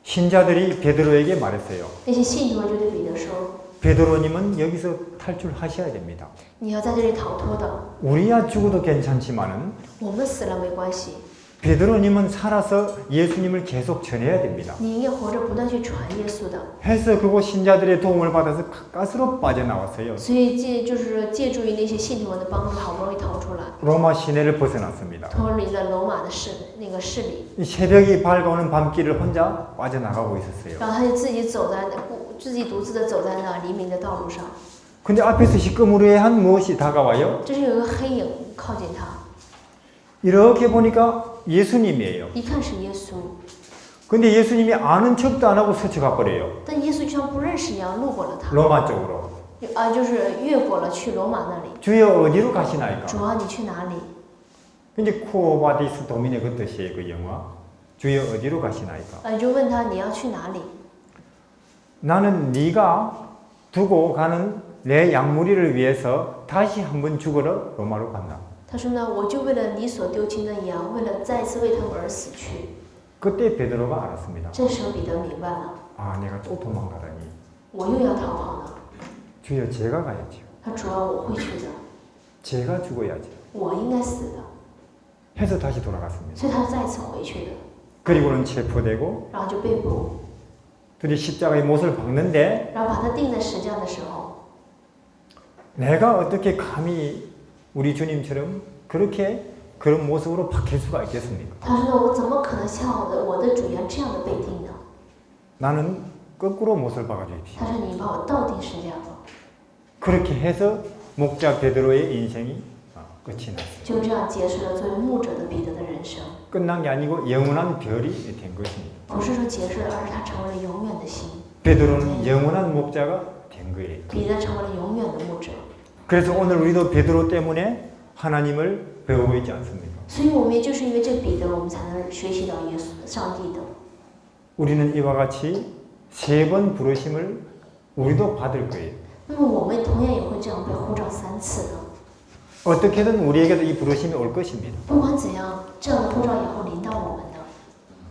신자들이 베드로에게 말했어요. 那些信徒们就对彼得说 베드로님은 여기서 탈출하셔야 됩니다. 你要在这里逃脱的， 우리야 죽어도 괜찮지만은 我们死了没关系， 베드로님은 살아서 예수님을 계속 전해야 됩니다. 你应该活着不断去传耶稣的。 해서 그곳 신자들의 도움을 받아서 가까스로 빠져나왔어요. 所以就是借助于那些信徒们的帮助，好不容易逃出来， 로마 시내를 벗어났습니다. 脱离了罗马的势力， 이 새벽이 밝아오는 밤길을 혼자 빠져나가고 있었어요. 然后他就自己独自的走在那黎明的道路上。 근데 앞에서 시꺼머리한 무엇이 다가와요? 这是有一个黑影靠近他， 이렇게 보니까 예수님이에요. 一看是耶稣， 근데 예수님이 아는 척도 안 하고 스쳐가 버려요. 但耶稣就像不认识一样路过了他， 로마 쪽으로. 就是越过了去罗马那里。 주여 어디로 가시나이까? 主啊，你去哪里？ 근데 쿠오바디스 도미네 그 뜻이에요, 그 영화. 주여 어디로 가시나이까? 就问他你要去哪里？ 나는 네가 두고 가는 내 양무리를 위해서 다시 한번 죽으러 로마로 간다. 他说呢，我就为了你所丢弃的羊，为了再次为他们而死去。 그때 베드로가 알았습니다. 这时候彼得明白了， 아, 내가 또 도망가다니. 我又要逃跑了。 주여 제가 가야지요. 他主啊，我会去的， 제가 죽어야지. 我应该死的， 해서 다시 돌아갔습니다. 所以他再次回去的， 그리고는 체포되고 然后就被捕， 둘이 십자가에 못을 박는데 然后把他钉在石架的时候， 내가 어떻게 감히 우리 주님처럼 그렇게 그런 모습으로 박힐 수가 있겠습니까? 他说呢，我怎么可能像我的主一样这样的被钉呢？ 나는 거꾸로 못을 박아주십시오. 他说你把我倒钉石架吧， 그렇게 해서 목자 베드로의 인생이 끝이 났어요. 就这样结束了作为牧者的彼得的人生。 끝난 게 아니고 영원한 별이 된 것입니다. 不是说结束了，而是他成为了永远的星， 베드로는 영원한 목자가 된 거예요. 彼得成为了永远的牧者。 그래서 오늘 우리도 베드로 때문에 하나님을 배우고 있지 않습니까? 所以我们也就是因为这彼得，我们才能学习到耶稣、上帝的。 우리는 이와 같이 3번 부르심을 우리도 받을 거예요. 那么我们同样也会这样被呼召3次的。 어떻게든 우리에게도 이 부르심이 올 것입니다. 不管怎样，这样的呼召也会临到我们的。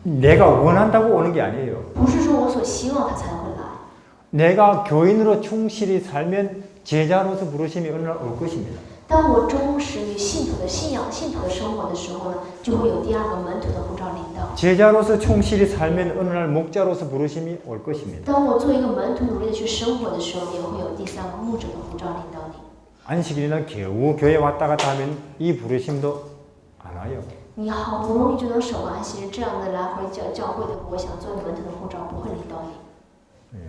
내가 원한다고 오는 게 아니에요. 不是说我所希望他才会来。 내가 교인으로 충실히 살면 제자로서 부르심이 어느 날 올 것입니다. 当我忠实于信徒的信仰、信徒的生活的时候呢，就会有第二个门徒的呼召临到。 제자로서 충실히 살면 어느 날 목자로서 부르심이 올 것입니다. 当我作为一个门徒努力的去生活的时候，也会有第三个牧者的呼召临到你。 안식일이나 겨우 교회 왔다 갔다 하면 이 부르심도 안 와요. 你好不容易就能守安息日，这样的来回教会的，我想做门徒的呼召不会临到你。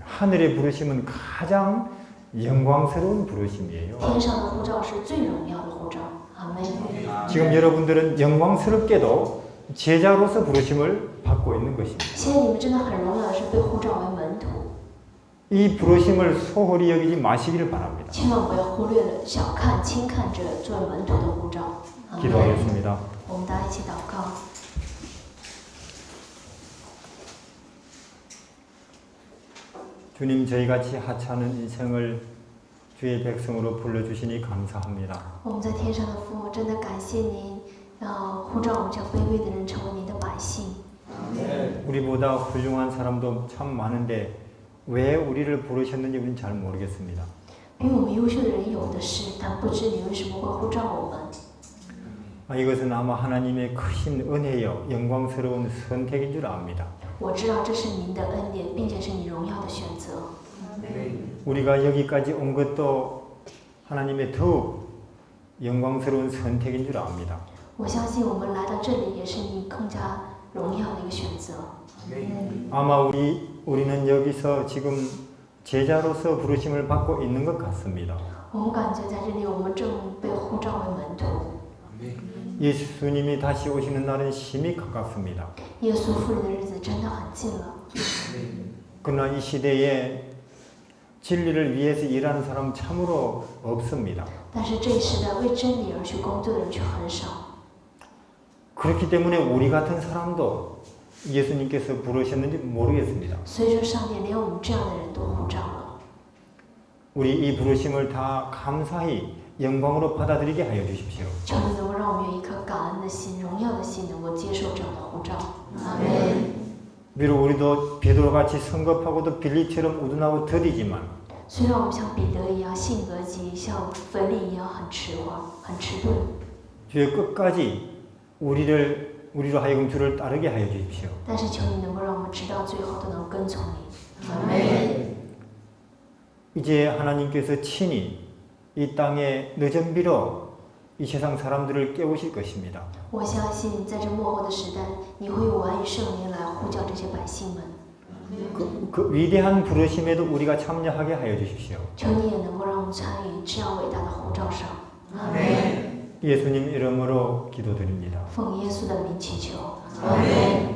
하늘의 부르심은 가장 영광스러운 부르심이에요. 天上的呼召是最荣耀的呼召。阿门。 지금 여러분들은 영광스럽게도 제자로서 부르심을 받고 있는 것입니다. 现在你们真的很荣耀的是被呼召为门徒， 이 부르심을 소홀히 여기지 마시기를 바랍니다. 千万不要忽略了、小看、轻看这作为门徒的呼召。阿门。 기도하겠습니다. 我们大家一起祷告。 주님, 저희같이 하찮은 인생을 주의 백성으로 불러주시니 감사합니다. 我们在天上的父，真的感谢您，呼召我们这样卑微的人成为您的百姓。 우리보다 훌륭한 사람도 참 많은데 왜 우리를 부르셨는지 우리는 잘 모르겠습니다. 比我们优秀的人有的是，但不知你为什么会呼召我们。 이것은 아마 하나님의 크신 은혜요 영광스러운 선택인 줄 압니다. 我知道这是您的恩典，并且是你荣耀的选择。 우리가 여기까지 온 것도 하나님의 더욱 영광스러운 선택인 줄 압니다. 我相信我们来到这里也是你更加荣耀的一个选择。 아마 우리는 여기서 지금 제자로서 부르심을 받고 있는 것 같습니다. 我们感觉在这里，我们正被呼召为门徒。 예수님이 다시 오시는 날은 심히 가깝습니다. 耶稣复临的日子真的很近了。 그러나 이 시대에 진리를 위해서 일하는 사람 참으로 없습니다. 但是这一时代为真理而去工作的人却很少。 그렇기 때문에 우리 같은 사람도 예수님께서 부르셨는지 모르겠습니다. 所以说，上帝连我们这样的人都呼召了。 우리 이 부르심을 다 감사히 영광으로 받아들이게 하여 주십시오. 求你能够让我们有一颗感恩的心、荣耀的心，能够接受这样的呼召。阿门。 비록 우리도 베드로같이 성급하고도 빌리처럼 우둔하고 더디지만 虽然我们像彼得一样性格急，像腓力一样很迟缓、很迟钝， 주의 끝까지 우리를 우리로 하여금 주를 따르게 하여 주십시오. 但是求你能够让我们直到最后都能跟从你。 이제 하나님께서 친히 이 땅에 늦은 비로 이 세상 사람들을 깨우실 것입니다. 我相信在这末后的时代，你会用完与圣灵来呼叫这些百姓们。 그 위대한 부르심에도 우리가 참여하게 하여 주십시오. 求你也能够让我们参与这样伟大的呼召上。 예수님 이름으로 기도드립니다. 奉耶稣的名祈求。阿门。